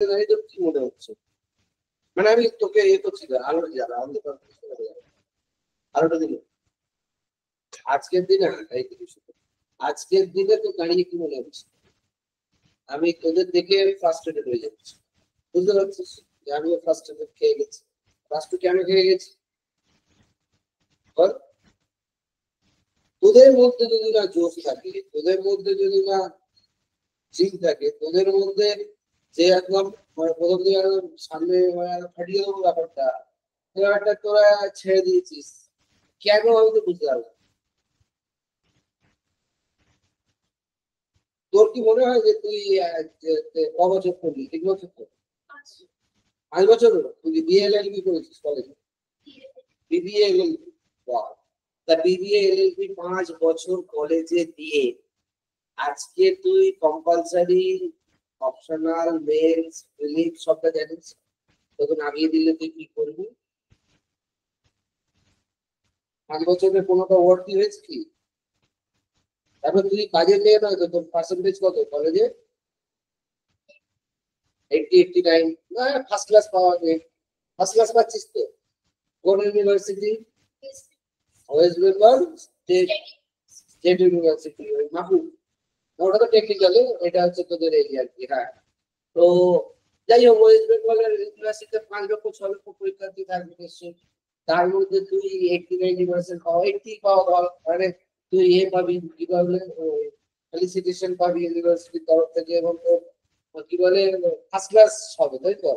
তোর কি মনে হচ্ছে? মানে আমি তোকে ইয়ে করছি না, আলোটা জ্বালা, আলোটা দিল আজকের দিনে। আজকের দিনে তো দাঁড়িয়ে কি মনে হচ্ছে? আমি তোদের দেখে ফ্রাস্ট্রেটেড হয়ে যাচ্ছি, বুঝতে পারছিস যে আমিও ফ্রাস্ট্রেটেড খেয়ে গেছি। ফ্রাস্ট কেন খেয়ে গেছি বল? তোদের মধ্যে যদি না জোশ থাকে, তোদের মধ্যে যদি না জিম থাকে, তোদের মধ্যে যে একদম প্রথম দিকে একদম সামনে ফাটিয়ে দেবো ব্যাপারটা, ব্যাপারটা তোরা ছেড়ে দিয়েছিস কেন? আমি তো বুঝতে পারবো না। তোর কি মনে হয় যে তুই ক বছর করলি? 3 বছর তো? 5 বছর হলো তুই বিএলএলবি করেছিস কলেজে? বিবিএ এলএলবি, তা বিবিএ এলএলবি 5 বছর কলেজে দিয়ে আজকে তুই কম্পালসারি অপশনাল মেন্স রিলিজ সবটা জানিস? তোকে নামিয়ে দিলে তুই কি করবি? 5 বছরের কোনোটা ওয়ার্ড হয়েছে কি? তারপর তুই কাজে পেয়ে নয় তো তোর পার্সেন্টেজ কত কলেজে? 80-89, ফার্স্ট ক্লাস পাওয়া যায়। ফার্স্ট ক্লাস পাচ্ছিস তো? কোন university? West Bengal state, state university ওই মাহবুব। ওটা তো টেকনিক্যালি, এটা হচ্ছে তোদের এই আর কি। হ্যাঁ, তো যাই হোক, ওয়েস্ট বেঙ্গলের ইউনিভার্সিটিতে 5 লক্ষ 6 লক্ষ পরীক্ষার্থী থাকবে নিশ্চয়ই। তার মধ্যে তুই 80-90% পাওয়া, 80 পাওয়া ধর, মানে তুই এ পাবি কি বলে, ফেলিসিটেশন পাবি ইউনিভার্সিটির তরফ থেকে, এবং তোর কি বলে ফার্স্ট ক্লাস হবে, তাই তো?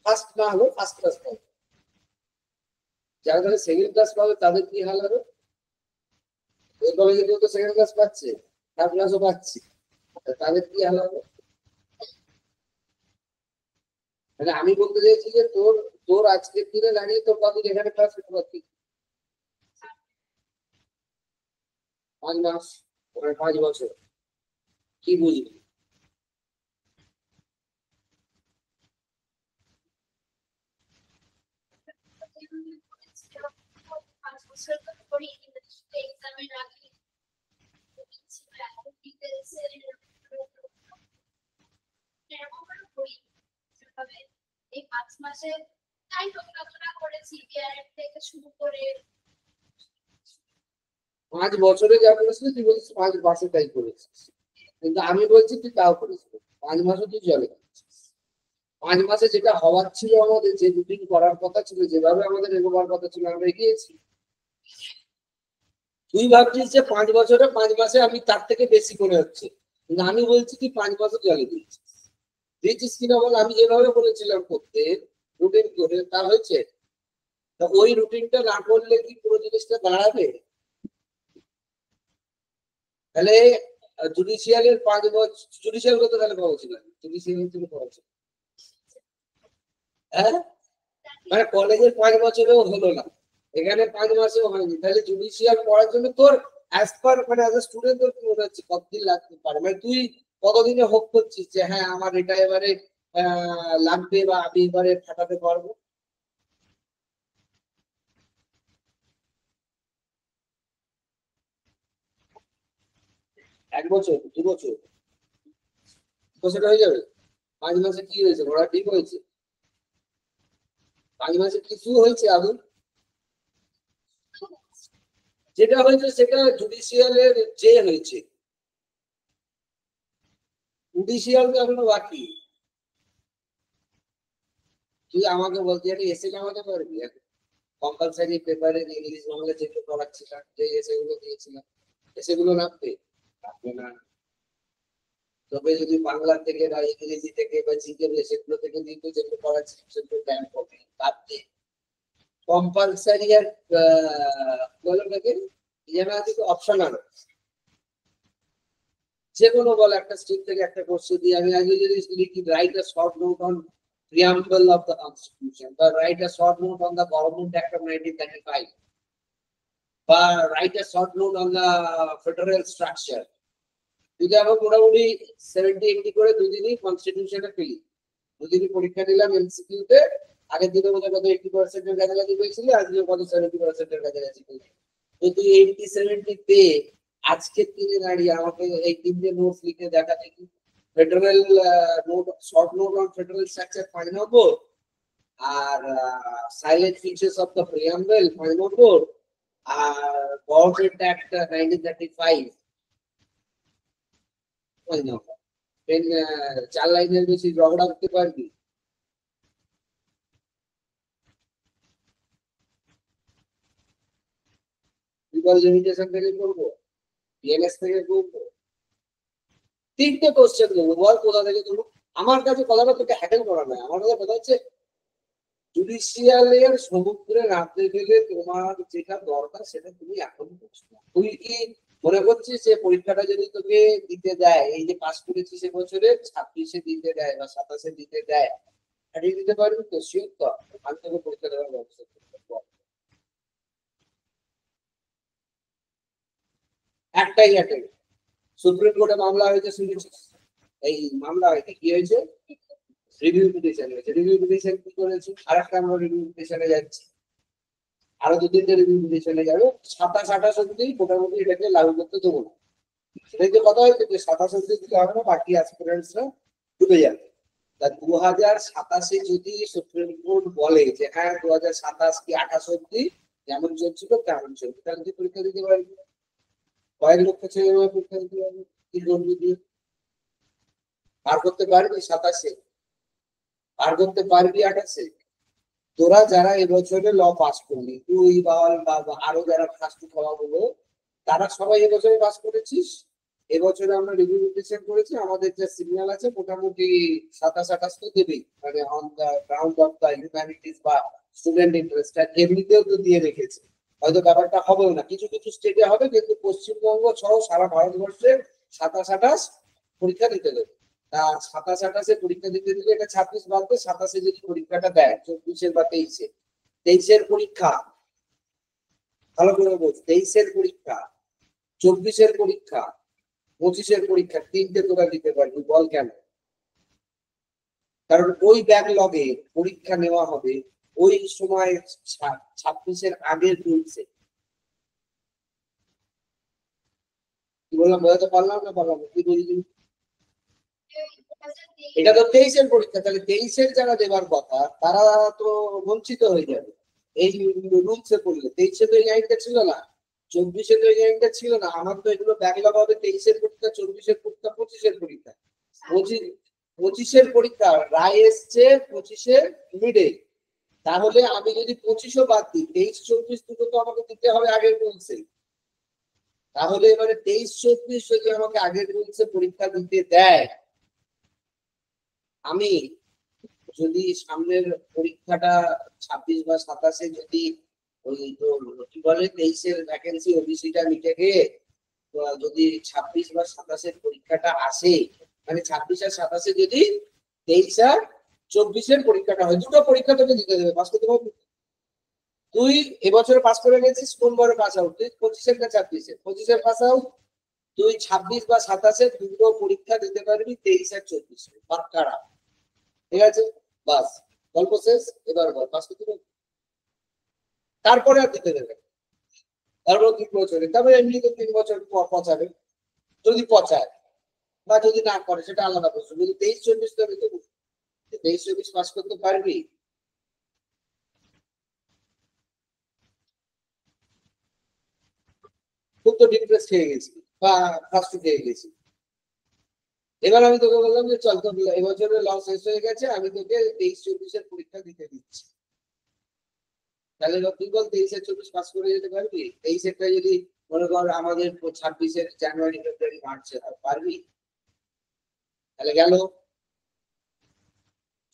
ফার্স্ট না হলো ফার্স্ট ক্লাস পাবে। যারা যারা সেকেন্ড ক্লাস পাবে তাদের কি হাল হবে? ওই কলেজে কেউ তো সেকেন্ড ক্লাস পাচ্ছে, থার্ড ক্লাসও পাচ্ছে, তাদের কি হাল হবে? মানে আমি বলতে চাইছি যে তোর তোর আজকের দিনে দাঁড়িয়ে তোর কদিন এখানে ক্লাস করতে পারতি? 5 মাস, 5 বছর, কি বুঝবি? এই 5 মাসে তাই পড়াশোনা করেছি বিআরএফ থেকে শুরু করে। 5 বছরে যা করেছিস তুই বলছিস 5 মাসে তাই করেছিস, কিন্তু আমি বলছি তুই তাও করেছিস 5 মাসে, তুই জলে 5 মাসে যেটা হওয়ার ছিল, আমাদের যে রুটিন করার কথা ছিল, যেভাবে আমাদের এগোবার কথা ছিল, আমরা এগিয়েছি। তুই ভাবছিস যে 5 বছরে 5 মাসে আমি তার থেকে বেশি করে হচ্ছে, কিন্তু আমি বলছি তুই 5 বছর জলে দিয়েছিস। দিয়েছিস কিনা বল? আমি যেভাবে বলেছিলাম করতে, রুটিন করে, তা হয়েছে? তা ওই রুটিনটা না করলে কি পুরো জিনিসটা দাঁড়াবে? তাহলে জুডিশিয়ালের 5 বছর, জুডিশিয়াল কত তাহলে পাওয়া ছিল? জুডিশিয়াল তুমি পাওয়া ছিল, হ্যাঁ? মানে কলেজের 5 বছরেও হলো না, এখানে 5 মাসেও হয়নি, তাহলে জুডিশিয়াল পড়ার জন্য তোর অ্যাজ পার মানে অ্যাজ এ স্টুডেন্ট তোর কি মনে হচ্ছে কতদিন লাগতে পারে? মানে তুই কতদিনে হোপ করছিস যে হ্যাঁ আমার এটা এবারে লাগবে বা আমি এবারে ফাটাতে পারবো? 1 বছর, 2 বছর, বছর হয়ে যাবে? 5 মাসে কি হয়েছে? ঘোড়া ঠিক হয়েছে? 5 মাসে কিছু হয়েছে আদৌ? যেটা হয়েছে সেটা জুডিশিয়ালের যে হয়েছে, জুডিশিয়াল তো এখনো বাকি। তুই আমাকে বলতে একটা এসে নামাতে পারবি কম্পালসারি পেপারে ইংলিশ বাংলা যেগুলো পড়াচ্ছিলাম, যে এসেগুলো দিয়েছিলাম, এসেগুলো নামবে? থাকবে না। তবে যদি বাংলা থেকে বা ইংরেজি থেকে বা জিকে সেগুলো থেকে দিত, যেগুলো পড়াচ্ছি সেগুলো ব্যান করবে বাদ দিয়ে কম্পালসারি আর বলো নাকি যেন আছে অপশনাল, যে কোনো বল একটা স্ট্রিম থেকে একটা কোশ্চেন দিয়ে আমি আগে যদি লিখি write a short note on preamble of the constitution বা write a short note on the government act of 1935 বা write a short note on the federal structure, যদি আমরা মোটামুটি 70-80 করে দুদিনই কনস্টিটিউশনে ফেলি, দুদিনই পরীক্ষা দিলাম এমসিকিউতে, আগের দিনে বোধ হয় কত 80% এর কাছাকাছি পেয়েছিল, আজকে কত 70% এর কাছাকাছি পেয়েছি। তো তুই 80-70 পেয়ে আজকের দিনে দাঁড়িয়ে আমাকে এই 3 নোটস লিখে দেখা দেখি, federal note, short note on federal structure 5 number, আর silent features of the preamble 5 number, আর গভর্নমেন্ট অ্যাক্ট 1935 5 নম্বর। 4 লাইনের বেশি ঝগড়া করতে পারবি? লিগাল লিমিটেশন থেকে করবো, বিএনএস থেকে করবো, 3টে কোশ্চেন দেবো, বল কোথা থেকে দেবো? আমার কাছে কথাটা তোকে হ্যাকেল করা নয়, আমার কাছে কথা হচ্ছে জুডিশিয়ালের সমুদ্রে নামতে গেলে তোমার যেটা দরকার সেটা তুমি এখন করছো না। তুই কি মনে করছিস যে পরীক্ষাটা যদি তোকে দিতে দেয়, এই যে পাস করেছিস এবছরে 26-এ দিতে দেয় বা 27-এ দিতে দেয়, হারিয়ে দিতে পারবি তো? শিওর তো? আমি তোকে পরীক্ষা দেওয়ার ব্যবস্থা করবো। একটাই অ্যাটেন্ড, সুপ্রিম কোর্টে মামলা হয়েছে শুনেছিস? এই মামলা হয়েছে কি হয়েছে? রিভিউ পিটিশন হয়েছে। রিভিউ পিটিশন কি করেছে? আর একটা আমরা রিভিউ পিটিশনে যাচ্ছি, আরো 2-3টে রিভিউ পিটিশনে যাবে। 27-28 অব্দি মোটামুটি এটাকে লাগু করতে দেবো না। সেটাই তো কথা হয়েছে যে 27 অব্দি দিতে হবে না, বাকি অ্যাসপিরেন্টসরা ডুবে যাবে। তা 2027-এ যদি সুপ্রিম কোর্ট বলে যে হ্যাঁ 2027 কি 28 অব্দি যেমন চলছিল তেমন চলবে, তাহলে তুই পরীক্ষা দিতে পারবি। কয়েক লক্ষ ছেলে মেয়ে পরীক্ষা দিতে পারবে। কি করবি তুই? পার করতে পারবি 27-এ? পার করতে পারবি 28-এ? তোরা যারা এবছরে ল পাস করলি, তুই বা আরো যারা ফার্স্ট হওয়া হলো, তারা সবাই এবছরে পাস করেছিস। এবছরে আমরা রিভিউ পিটিশন করেছি, আমাদের যে সিগন্যাল আছে মোটামুটি 27-28 তো দেবেই, মানে on the ground of the humanities বা স্টুডেন্ট ইন্টারেস্ট, আর এমনিতেও তো দিয়ে রেখেছে। হয়তো ব্যাপারটা হবেও না, কিছু কিছু স্টেটে হবে, কিন্তু পশ্চিমবঙ্গ সহ সারা ভারতবর্ষে 27-28 পরীক্ষা দিতে দেবে। তা 27-28-এ পরীক্ষা দিতে দিলে এটা 26 বাদ দিয়ে 27-এ যদি পরীক্ষাটা দেয়, 24-এর বা 23-এ, 23-এর পরীক্ষা ভালো করে বোঝ, 23-এর পরীক্ষা, 24-এর পরীক্ষা, 25-এর পরীক্ষা, 3টে তোরা দিতে পারবি। বল কেন? কারণ ওই ব্যাকলগে পরীক্ষা নেওয়া হবে ওই সময় 26-এর আগের রুলসে। কি বললাম বোঝাতে পারলাম না? পারলাম না? কি বললি? এটা তো 23-এর পরীক্ষা, তাহলে 23-এর যারা দেবার কথা তারা তো বঞ্চিত হয়ে যাবে এই রুলসে পড়লে। 23-এ তো এই আইনটা ছিল না, 24-এ তো এই আইনটা ছিল না। আমার তো এগুলো ব্যাকলগ হবে 23-এর পরীক্ষা, 24-এর পরীক্ষা, 25-এর পরীক্ষা। 25-এর পরীক্ষা রায় এসছে 25-এর মিডে, তাহলে আমি যদি 25-ও বাদ দিই, 23-24 দুটো তো আমাকে দিতে হবে আগের রুলসে। তাহলে এবারে 23-24 যদি আমাকে আগের রুলসে পরীক্ষা দিতে দেয়, আমি যদি সামনের পরীক্ষাটা 26 বা 27-এ যদি ওই তো কি বলে 23-এর ভ্যাকেন্সি ওবিসিটা মিটে গিয়ে যদি 26 বা 27-এর পরীক্ষাটা আসে, মানে 26 আর 27-এ যদি 23 আর 24-এর পরীক্ষাটা হয়, দুটো পরীক্ষা তোকে দিতে দেবে, পাস করতে পারবি? তুই এবছরে পাস করে গেছিস, কোন বড় পাস আউট? তুই 25-এর না 26-এর? 25-এর পাস আউট। তুই 26 বা 27-এর দুটো পরীক্ষা দিতে পারবি, 23 আর 24-এ পাক্কারা। ঠিক আছে, বাস, গল্প শেষ। এবার বল পাস করতে পারবি? তারপরে আর দিতে দেবে, তারপর 3 বছরে, তারপরে এমনি তো 3 বছর পর পচাবে, যদি পচায়, বা যদি না করে সেটা আলাদা প্রশ্ন। যদি 23-24 তো আমি দেবো, 23-24 পাস করতে পারবি? খুব তো ডিপ্রেস খেয়ে গেছি বা ফার্স্ট খেয়ে গেছি। এবার আমি তোকে বললাম যে চল, তোর এবছরের লস শেষ হয়ে গেছে, আমি তোকে 23-24-এর পরীক্ষা দিতে দিচ্ছি। তাহলে তুই বল 23 আর 24 পাস করে যেতে পারবি? 23-এরটা যদি মনে কর আমাদের 26-এর জানুয়ারি ফেব্রুয়ারি মার্চে হয়, পারবি? তাহলে গেল।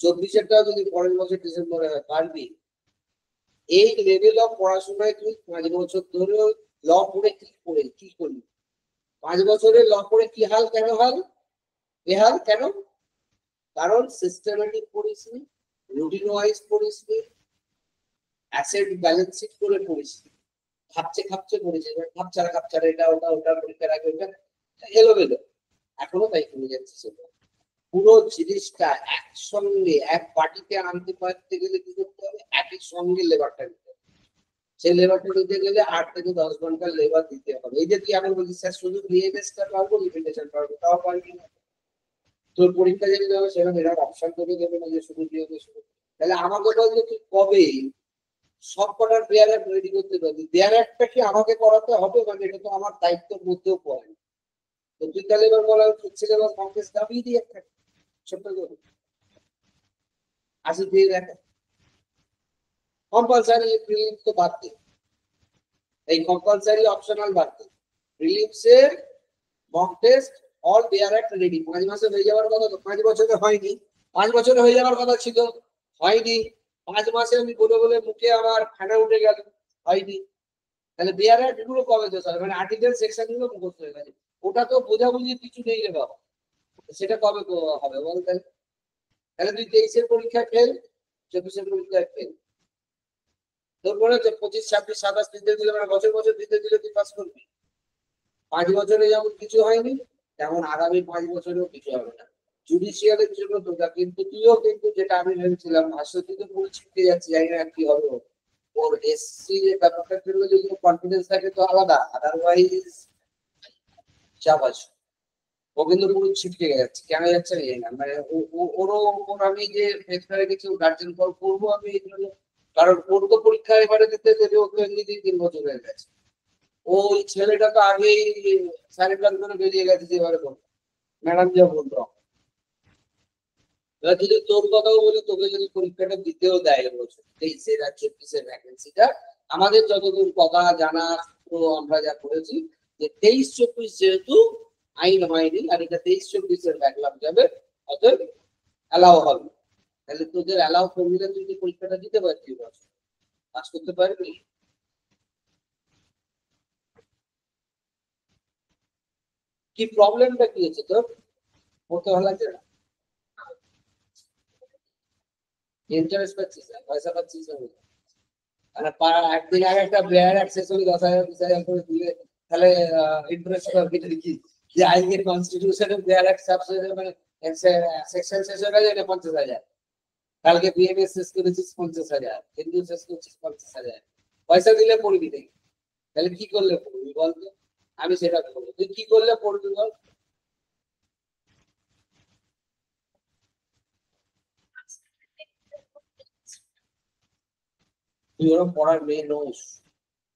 24-এরটাও যদি পরের বছর ডিসেম্বরে হয়, পারবি? এই লেভেল অফ পড়াশোনায় তুই 5 বছর ধরে ল পড়ে কি করবি? 5 বছরের ল পড়ে কি হাল, কেন হাল বেহাল কেন? কারণ সিস্টেমেটিক পড়িসনি, রুটিন ওয়াইজ পড়িসনি, অ্যাসেট ব্যালেন্স শিট করে পড়িসনি, খাপছে পড়েছে, খাপছাড়া এটা ওটা ওটা পরীক্ষার আগে ওটা এলোমেলো, এখনো তাই করে যাচ্ছে। সেটা পুরো জিনিসটা একসঙ্গে এক পার্টিতে আনতে পারতে গেলে কি করতে হবে? একই সঙ্গে লেবারটা নিতে হবে। সেই লেবারটা নিতে গেলে 8 থেকে 10 ঘন্টার লেবার দিতে হবে। এই যে তুই এখন বলছিস স্যার শুধু বিএমএসটা পারবো, লিমিটেশন পারবো, তাও পারবি না। তোর পরীক্ষা যেতে যাবে সেখানে এরা অপশন করে দেবে না যে শুধু দিয়ে হবে শুধু। তাহলে আমাকে বলছে তুই কবে সব কটার দেয়ার অ্যাক্ট রেডি করতে পারবি? দেয়ার অ্যাক্টটা কি আমাকে করাতে হবে? মানে এটা তো আমার দায়িত্বের মধ্যেও পড়ে। তো তুই তাহলে এবার বলা সিলেবাস কমপ্লেক্স দাবিয়ে দিই একটা ছোট্ট করে 80 দিয়ে দেখা কম্পালসারি প্রিলিমস তো বাদ দিই, এই কম্পালসারি অপশনাল বাদ দিই। প্রিলিমস এর মক টেস্ট অল দেয়ার অ্যাক্ট রেডি 5 মাসে হয়ে যাওয়ার কথা, তো 5 বছরে হয়নি। 5 বছরে হয়ে যাওয়ার কথা ছিল, হয়নি। 5 মাসে আমি বলে বলে মুখে আমার খানা উঠে গেল, হয়নি। তাহলে দেয়ার অ্যাক্ট গুলো কবে তো স্যার মানে আর্টিকেল সেকশন গুলো মুখস্থ হয়ে গেছে, ওটা তো বোঝাবুঝি কিছু নেই রে বাবা, সেটা কবে হবে বল তাহলে? তাহলে তুই 23-এর পরীক্ষা ফেল, 24-এর পরীক্ষা ফেল, তোর মনে হচ্ছে 25, 26, 27 দিতে দিলে মানে বছর বছর দিতে দিলে তুই পাস করবি? 5 বছরে যেমন কিছু হয়নি তেমন আগামী 5 বছরেও কিছু হবে না জুডিশিয়ালের জন্য। তোটা কিন্তু তুইও কিন্তু যেটা আমি ভেবেছিলাম ভাস্বতী তো পুরো ছিটকে যাচ্ছে, জানি না কি হবে ওর। ওর এসসি এর ব্যাপারটার জন্য যদি কনফিডেন্স থাকে তো আলাদা, আদারওয়াইজ চাবাস। ও কিন্তু পুরো ছিটকে যাচ্ছে, কেন যাচ্ছে আমি জানি না। মানে ওরও ওপর আমি যে প্রেসারে কিছু গার্জেন কল করবো আমি এই জন্য, কারণ ওর তো পরীক্ষা এবারে দিতে দেবে, ওকে এমনিতেই 3 বছর হয়ে গেছে। ওই ছেলেটা তো আগেই স্যারেন্ডার করে বেরিয়ে গেছে যেবারে বলবো, ম্যাডাম যা বলতো। এবার যদি তোর কথাও বলি, তোকে যদি পরীক্ষাটা দিতেও দেয় এবছর 23-এর আর 24-এর ভ্যাকেন্সিটা, আমাদের যতদূর কথা জানা তো আমরা যা করেছি যে 23-24 যেহেতু আইন হয়নি আর এটা 23-24-এর ব্যাকলগ যাবে, অতএব অ্যালাউ হবে। তাহলে তোদের অ্যালাউ করবি না, তুই কি পরীক্ষাটা দিতে পারবি বছর, পাস করতে পারবি? কি প্রবলেমটা কি হচ্ছে তোর, পড়তে ভালো লাগছে না? ইন্টারেস্ট পাচ্ছিস না, পয়সা পাচ্ছিস না? মানে একদিন আগে একটা ব্লেয়ার অ্যাক্সেস হলে 10,000 20,000 করে দিলে তাহলে ইন্টারেস্ট পাবি কি? যে আজকে কনস্টিটিউশনের ব্লেয়ার অ্যাক্ট মানে সেকশন শেষ হয়ে গেছে, এটা 50,000। কালকে বিএমএস শেষ করেছিস 50,000, হিন্দু শেষ করছিস 50,000, পয়সা দিলে পড়বি দেখি। তাহলে কি করলে পড়বি বলতো? আমি সেটা বলবো, তুই কি করলে পড়বি বল? তুই ওরকম পড়ার মেয়ে নোস,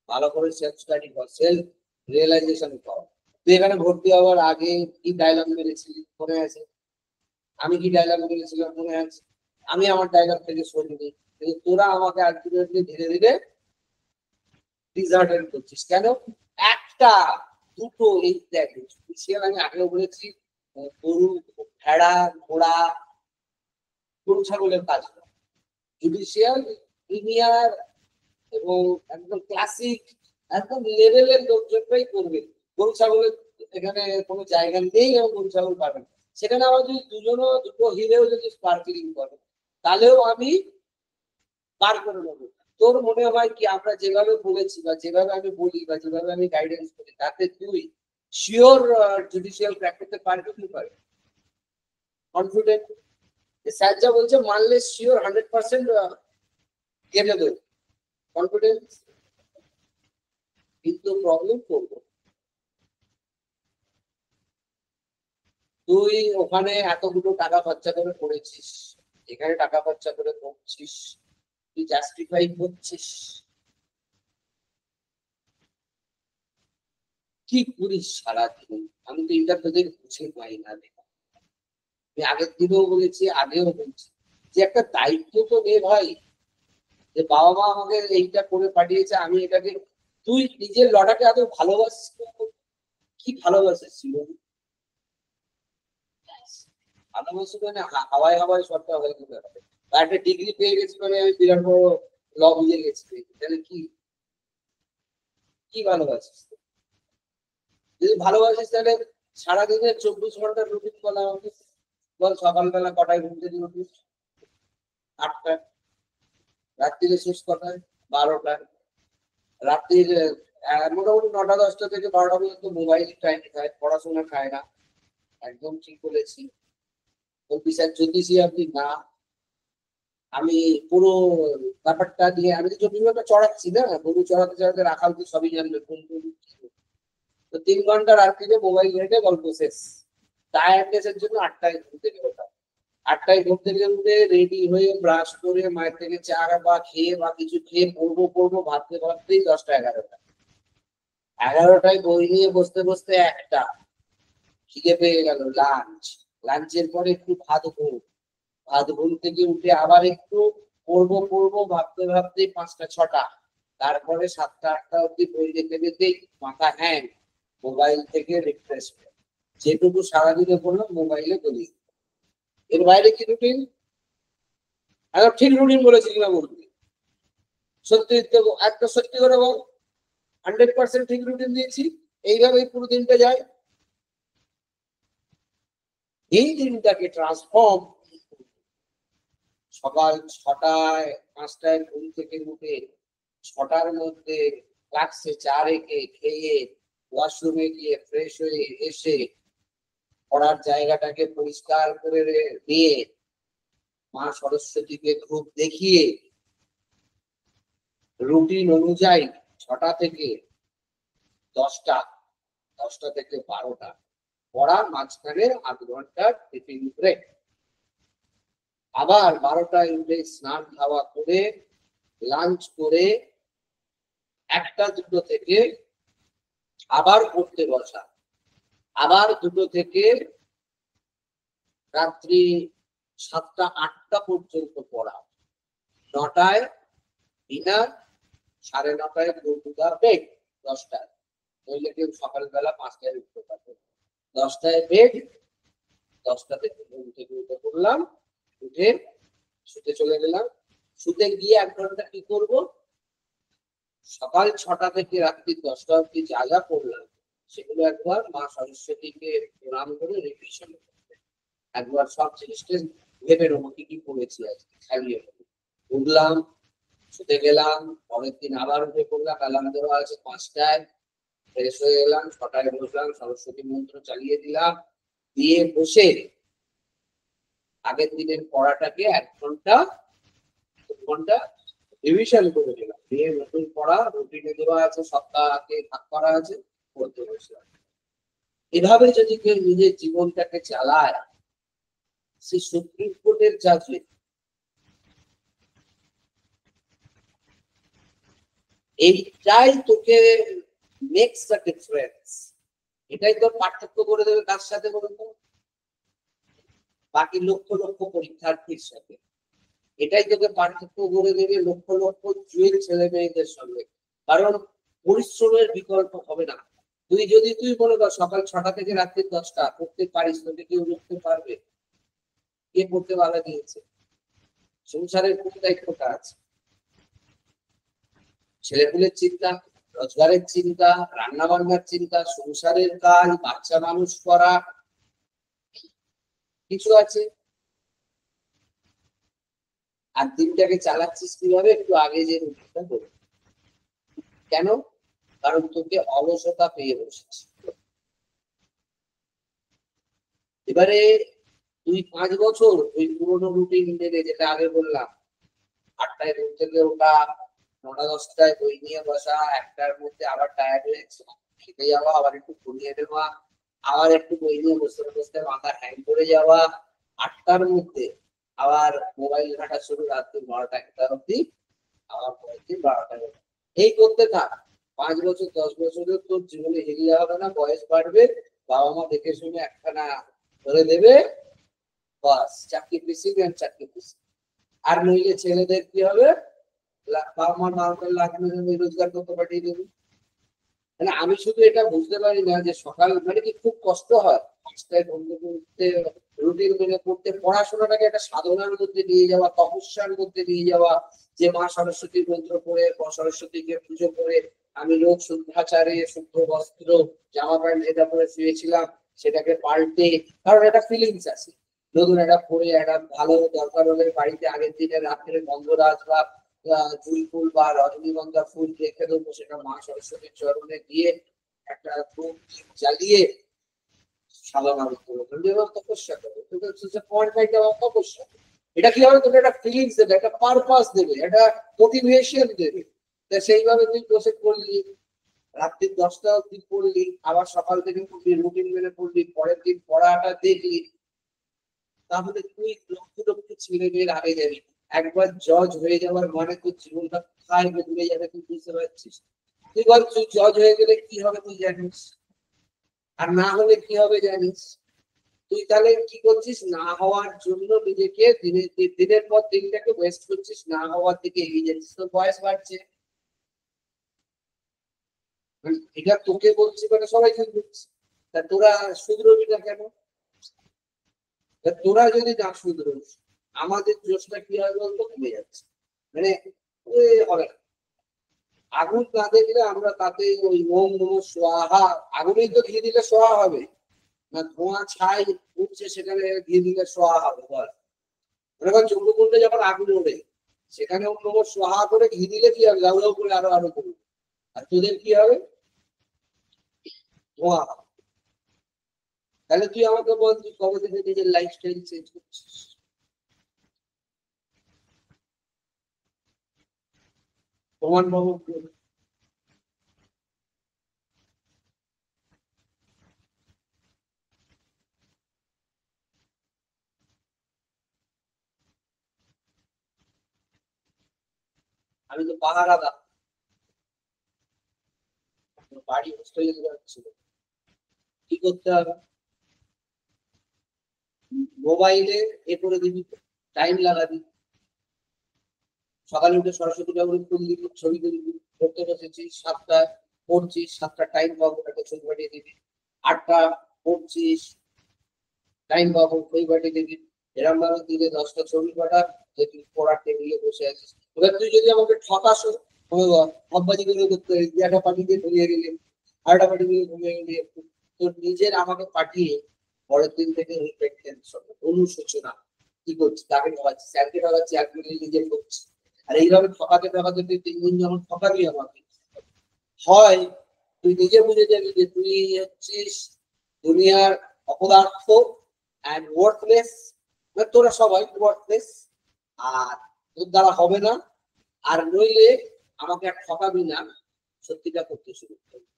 ভালো করে সেলফ স্টাডি কর, সেলফ রিয়েলাইজেশন কর। তুই এখানে ভর্তি হওয়ার আগে কি ডায়লগ মেরেছিলি মনে আছে? আমি কি ডায়লগ মেরেছিলাম মনে আছে? আমি আমার ডায়লগ থেকে সরিনি, কিন্তু তোরা আমাকে আলটিমেটলি ধীরে ধীরে ডিজার্টেড করছিস কেন? একটা দুটো এই দেখ, জুডিশিয়াল আমি আগেও বলেছি গরু, ভেড়া, ঘোড়া, গরু ছাগলের কাজ না। জুডিশিয়াল প্রিমিয়ার এবং একদম ক্লাসিক একদম লেভেলের লোকজনরাই করবে। গরু ছাগলের এখানে কোনো জায়গা নেই এবং গরু ছাগল পাবে না। সেখানে আবার যদি দুটো হিরেও যদি স্পার্কিলিং করে তাহলেও আমি পার করে নেবো। তোর মনে হয় কি আমরা যেভাবে বলেছি বা যেভাবে আমি বলি বা যেভাবে আমি গাইডেন্স করি তাতে তুই শিওর জুডিশিয়াল ক্র্যাক করতে পারবি কি পারবি? কনফিডেন্ট? স্যার যা বলছে মানলে শিওর 100% কেটে দেবে, কনফিডেন্স। কিন্তু প্রবলেম করবো, তুই ওখানে এতগুলো টাকা খরচা করে পড়েছিস, এখানে টাকা খরচা করে পড়ছিস, তুই জাস্টিফাই করছিস, কি করিস সারাদিন? আমি তো এটা তোদের বুঝে পাই না। আমি আগের দিনেও বলেছি, আগেও বলছি যে একটা দায়িত্ব তো নে ভাই, যে বাবা মা আমাকে এইটা করে পাঠিয়েছে আমি এটাকে। তুই নিজের লটাকে এত ভালোবাসিস না? কি ভালোবাসিস ছিল? ভালোবাসি মানে হাওয়ায় হাওয়ায় সবটা হয়ে যেতে হবে। বা একটা ডিগ্রি পেয়ে গেছি মানে আমি বিরাট বড় ল বুঝে গেছি, তাহলে কি কি ভালোবাসিস? যদি ভালোবাসিস তাহলে সারাদিনের 24 ঘন্টার রুটিন বলা আমাকে, বল সকালবেলা কটায় ঘুম থেকে উঠিস? 8টায়। রাত্রিরে শেষ কটায়? 12টায়। রাত্রির মোটামুটি 9টা 10টা থেকে 12টা পর্যন্ত মোবাইল টাইম খায়, পড়াশোনা খায় না। একদম ঠিক বলেছি। ওর বিচার জ্যোতিষী আপনি না, আমি পুরো ব্যাপারটা দিয়ে আমি তো 24 ঘন্টা চড়াচ্ছি না, গরু চড়াতে চড়াতে রাখাল কি সবই জানবে কোন গরু কি গরু। তো 3 ঘন্টা রাত্রিরে মোবাইল ঘেটে গল্প শেষ। টায়ার্ডনেসের জন্য 8টায় ঘুম থেকে ওঠা। 8টায় ঘুম থেকে উঠে রেডি হয়ে ব্রাশ করে মায়ের থেকে চা বা খেয়ে বা কিছু খেয়ে পড়বো ভাবতে ভাবতেই 10টা 11টা। 11টায় বই নিয়ে বসতে বসতে 1টা, খিদে পেয়ে গেল, লাঞ্চের পরে একটু ভাত ঘুম থেকে উঠে আবার একটু পড়বো ভাবতে ভাবতেই 5টা 6টা, তারপরে 7টা 8টা অব্দি বই দেখতেই মাথা হ্যাং, মোবাইল থেকে রিফ্রেশ, যেটুকু সারাদিনে করলাম মোবাইলে বলি। এর বাইরে কি রুটিন? এখন ঠিক রুটিন বলেছি কিনা বলবি? সত্যি একটা সত্যি করে বল, 100% ঠিক রুটিন দিয়েছি, এইভাবেই পুরো দিনটা যায়। এই দিনটাকে ট্রান্সফর্ম, সকাল 6টায় 5টায় ঘুম থেকে উঠে 6টার মধ্যে ফ্লাক্সে চা রেখে খেয়ে ওয়াশরুমে গিয়ে ফ্রেশ হয়ে এসে পড়ার জায়গাটাকে পরিষ্কার করে নিয়ে মা সরস্বতীকে ধূপ দেখিয়ে রুটিন অনুযায়ী 6টা থেকে 10টা, 10টা থেকে 12টা পড়ার মাঝখানে 8 ঘন্টার টিফিন ব্রেক, আবার 12টায় উঠে স্নান খাওয়া করে লাঞ্চ করে 1টা 2টো থেকে আবার পড়তে বসা, আবার 2টো থেকে রাত্রি 7টা 8টা পর্যন্ত পড়া, 9টায় ডিনার, 9:30টায় দুপুরটা বেড, 10টায় নইলে কেউ সকালবেলা 5টায় উঠতে পারবে, 10টায় বেড, 10টা থেকে ঘুম থেকে উঠে পড়লাম, উঠে শুতে চলে গেলাম, শুতে গিয়ে 1 ঘন্টা কি করব, সকাল 6টা থেকে রাত্রি 10টা অব্দি যা যা পড়লাম সেগুলো একবার মা সরস্বতীকে প্রণাম করে রিভিশন করতে, একবার সব জিনিসটা ভেবে নেবো কি কি পড়েছি আজকে, খাইয়ে উঠলাম, শুতে গেলাম, পরের দিন আবার উঠে পড়লাম, অ্যালার্ম দেওয়া আছে 5টায়, ফ্রেশ হয়ে গেলাম, 6টায় বসলাম, সরস্বতী মন্ত্র চালিয়ে দিলাম, দিয়ে বসে আগের দিনের পড়াটাকে 1 ঘন্টা 2 ঘন্টা রিভিশন করে দিলাম, দিয়ে নতুন পড়া রুটিনে দেওয়া আছে, সপ্তাহে ভাগ করা আছে, পড়তে বসলাম। এভাবে যদি কেউ নিজের জীবনটাকে চালায়, সে সুপ্রিম কোর্টের জাজে এইটাই তোকে মেক্স দ্য ডিফারেন্স, এটাই তোর পার্থক্য করে দেবে কার সাথে বলতো? বাকি লক্ষ লক্ষ পরীক্ষার্থীর সাথে। এটাই তোকে পার্থক্য করে দেবে লক্ষ লক্ষ জুয়েল ছেলে মেয়েদের সঙ্গে, কারণ পরিশ্রমের বিকল্প হবে না। তুই মনে কর সকাল 6টা থেকে রাত্রি 10টা পড়তে পারিস, তোকে কেউ রুখতে পারবে? কে পড়তে বাধা দিয়েছে? সংসারের কোন দায়িত্বটা আছে? ছেলেপুলের চিন্তা, রোজগারের চিন্তা, রান্না বান্নার চিন্তা, সংসারের কাজ, বাচ্চা মানুষ করা, কিছু আছে। আর দিনটাকে চালাচ্ছিস কিভাবে? একটু আগে যে রুটিনটা করবি। কেন? কারণ তোকে অলসতা পেয়ে বসেছে। এবারে তুই 5 বছর ওই পুরোনো রুটিন মেনে, যেটা আগে বললাম, 8টায় ঘুম থেকে ওঠা, 9টা 10টায় বই নিয়ে বসা, 1টার মধ্যে আবার টায়ার্ড হয়ে খেতে যাওয়া, আবার একটু ঘুমিয়ে দেওয়া, আবার একটু বই নিয়ে বসতে বসতে মাথা হ্যাং করে যাওয়া, 8টার মধ্যে আবার মোবাইল ঘাটা শুরু রাত্রি 12টা 1টা অব্দি, আবার পরের দিন 12টা। এই করতে থাক, 5 বছর 10 বছরের তোর জীবনে হেরিয়ে হবে না, বয়স বাড়বে, বাবা মা দেখে শুনে একখানা ধরে দেবে, বাস চাকরি পিসি চাকরি পিসি। আর নইলে ছেলেদের কি হবে? বাবা মার মার লাগানো রোজগার করতে পাঠিয়ে দেবে। মানে আমি শুধু এটা বুঝতে পারি না যে সকাল মানে কি খুব কষ্ট হয় 5টায় ঘুম থেকে উঠতে, রুটিন মেনে পড়তে, পড়াশোনাটাকে একটা সাধনার মধ্যে নিয়ে যাওয়া, তপস্যার মধ্যে নিয়ে যাওয়া, যে মা সরস্বতীর মন্ত্র পড়ে সরস্বতীকে পুজো করে আমি রোজ শুদ্ধাচারে শুদ্ধ বস্ত্র জামা প্যান্ট যেটা পরে শুয়েছিলাম সেটাকে পাল্টে, কারণ একটা ফিলিংস আছে, নতুন একটা পরে একটা ভালো দরকার হলে বাড়িতে আগের দিনে রাত্রে গন্ধরাজ বা জুঁই ফুল বা রজনীগন্ধা ফুল রেখে দেবো, সেটা মা সরস্বতীর চরণে দিয়ে একটা ধূপ জ্বালিয়ে সাধনা করতে হবে, তপস্যা করবে। তপস্যা, এটা কি হবে? তোকে একটা ফিলিংস দেবে, একটা পারপাস দেবে, একটা মোটিভেশন দেবে। সেইভাবে তুই বসে করলি, রাত্রি 10টা অব্দি পড়লি, আবার সকাল থেকে পড়লি, রুটিন মেনে পড়লি, পরের দিন পড়াটা দেখলি, তাহলে তুই লক্ষ লক্ষ ছেলে মেয়ের আগে যাবি। একবার জজ হয়ে যাওয়ার মানে তোর জীবনটা কোথায় বদলে যাবে তুই বুঝতে পারছিস? তুই বল, তুই জজ হয়ে গেলে কি হবে তুই জানিস, আর না হলে কি হবে জানিস? তুই তাহলে কি করছিস? না হওয়ার জন্য নিজেকে দিনের পর দিনটাকে ওয়েস্ট করছিস, না হওয়ার দিকে এগিয়ে যাচ্ছিস, তোর বয়স বাড়ছে। এটা তোকে বলছি মানে সবাইকে বলছি। তা তোরা শুধরবি না কেন? তা তোরা যদি না শুধরোস, আমাদের জোশটা কি হয় বলতো? কমে যাচ্ছে। মানে হবে না। আগুন না দেখলে আমরা তাতে ওই ওম নমঃ স্বাহা, আগুনেই তো ঘি দিলে সোহা হবে না, ধোঁয়া ছাই উঠছে সেখানে ঘি দিলে সোহা হবে বল? মনে কর চন্দ্রকুণ্ডে যখন আগুন ওঠে, সেখানে ওম নমঃ স্বাহা করে ঘি দিলে কি হবে? লাউ লাউ করে আরো আরো করবে। আর তোদের কি হবে? ধোঁয়া হবে। তাহলে তুই আমাকে বল, তুই কবে থেকে নিজের লাইফস্টাইল চেঞ্জ করছিস? প্রমাণ পাবো কি? আমি তো পাহারাদা, বাড়ি হোস্টেলে যাচ্ছিল। কি করতে হবে? মোবাইলে এ করে দিবি, টাইম লাগাবি। সকালে উঠে সরস্বতী ঠাকুরের ফুল দিবি, ছবি তুলবি, পড়তে বসেছিস 7টায়, পড়ছিস 7টার টাইম পাবো, একটা ছবি পাঠিয়ে দিবি। 8টা পড়ছিস, টাইম পাবো, ছবি পাঠিয়ে দিবি। এরকম ভাবে দিলে 10টা ছবি পাঠা, যে তুই পড়ার টেবিলে বসে আছিস। এবার তুই যদি আমাকে ঠকাস, হব্বাজি করে করতে হবে, একটা পাঠিয়ে দিয়ে ঘুমিয়ে গেলি, আরেকটা পাঠিয়ে দিয়ে ঘুমিয়ে গেলি, তোর নিজের আমাকে পাঠিয়ে পরের দিন থেকে অনুশোচনা। কি করছিস? তাকে ঠকাচ্ছিস, স্যারকে ঠকাচ্ছিস, এক মিনিট নিজে করছিস। আর এইভাবে ঠকাতে ঠকাতে তুই 3 দিন যখন ঠকাবি আমাকে, হয় তুই নিজে বুঝে যাবি যে তুই হচ্ছিস দুনিয়ার অপদার্থ অ্যান্ড ওয়ার্থলেস, তোরা সবাই ওয়ার্থলেস, আর তোর দ্বারা হবে না। আর নইলে আমাকে আর ঠকাবি না, সত্যিটা করতে শুরু করবি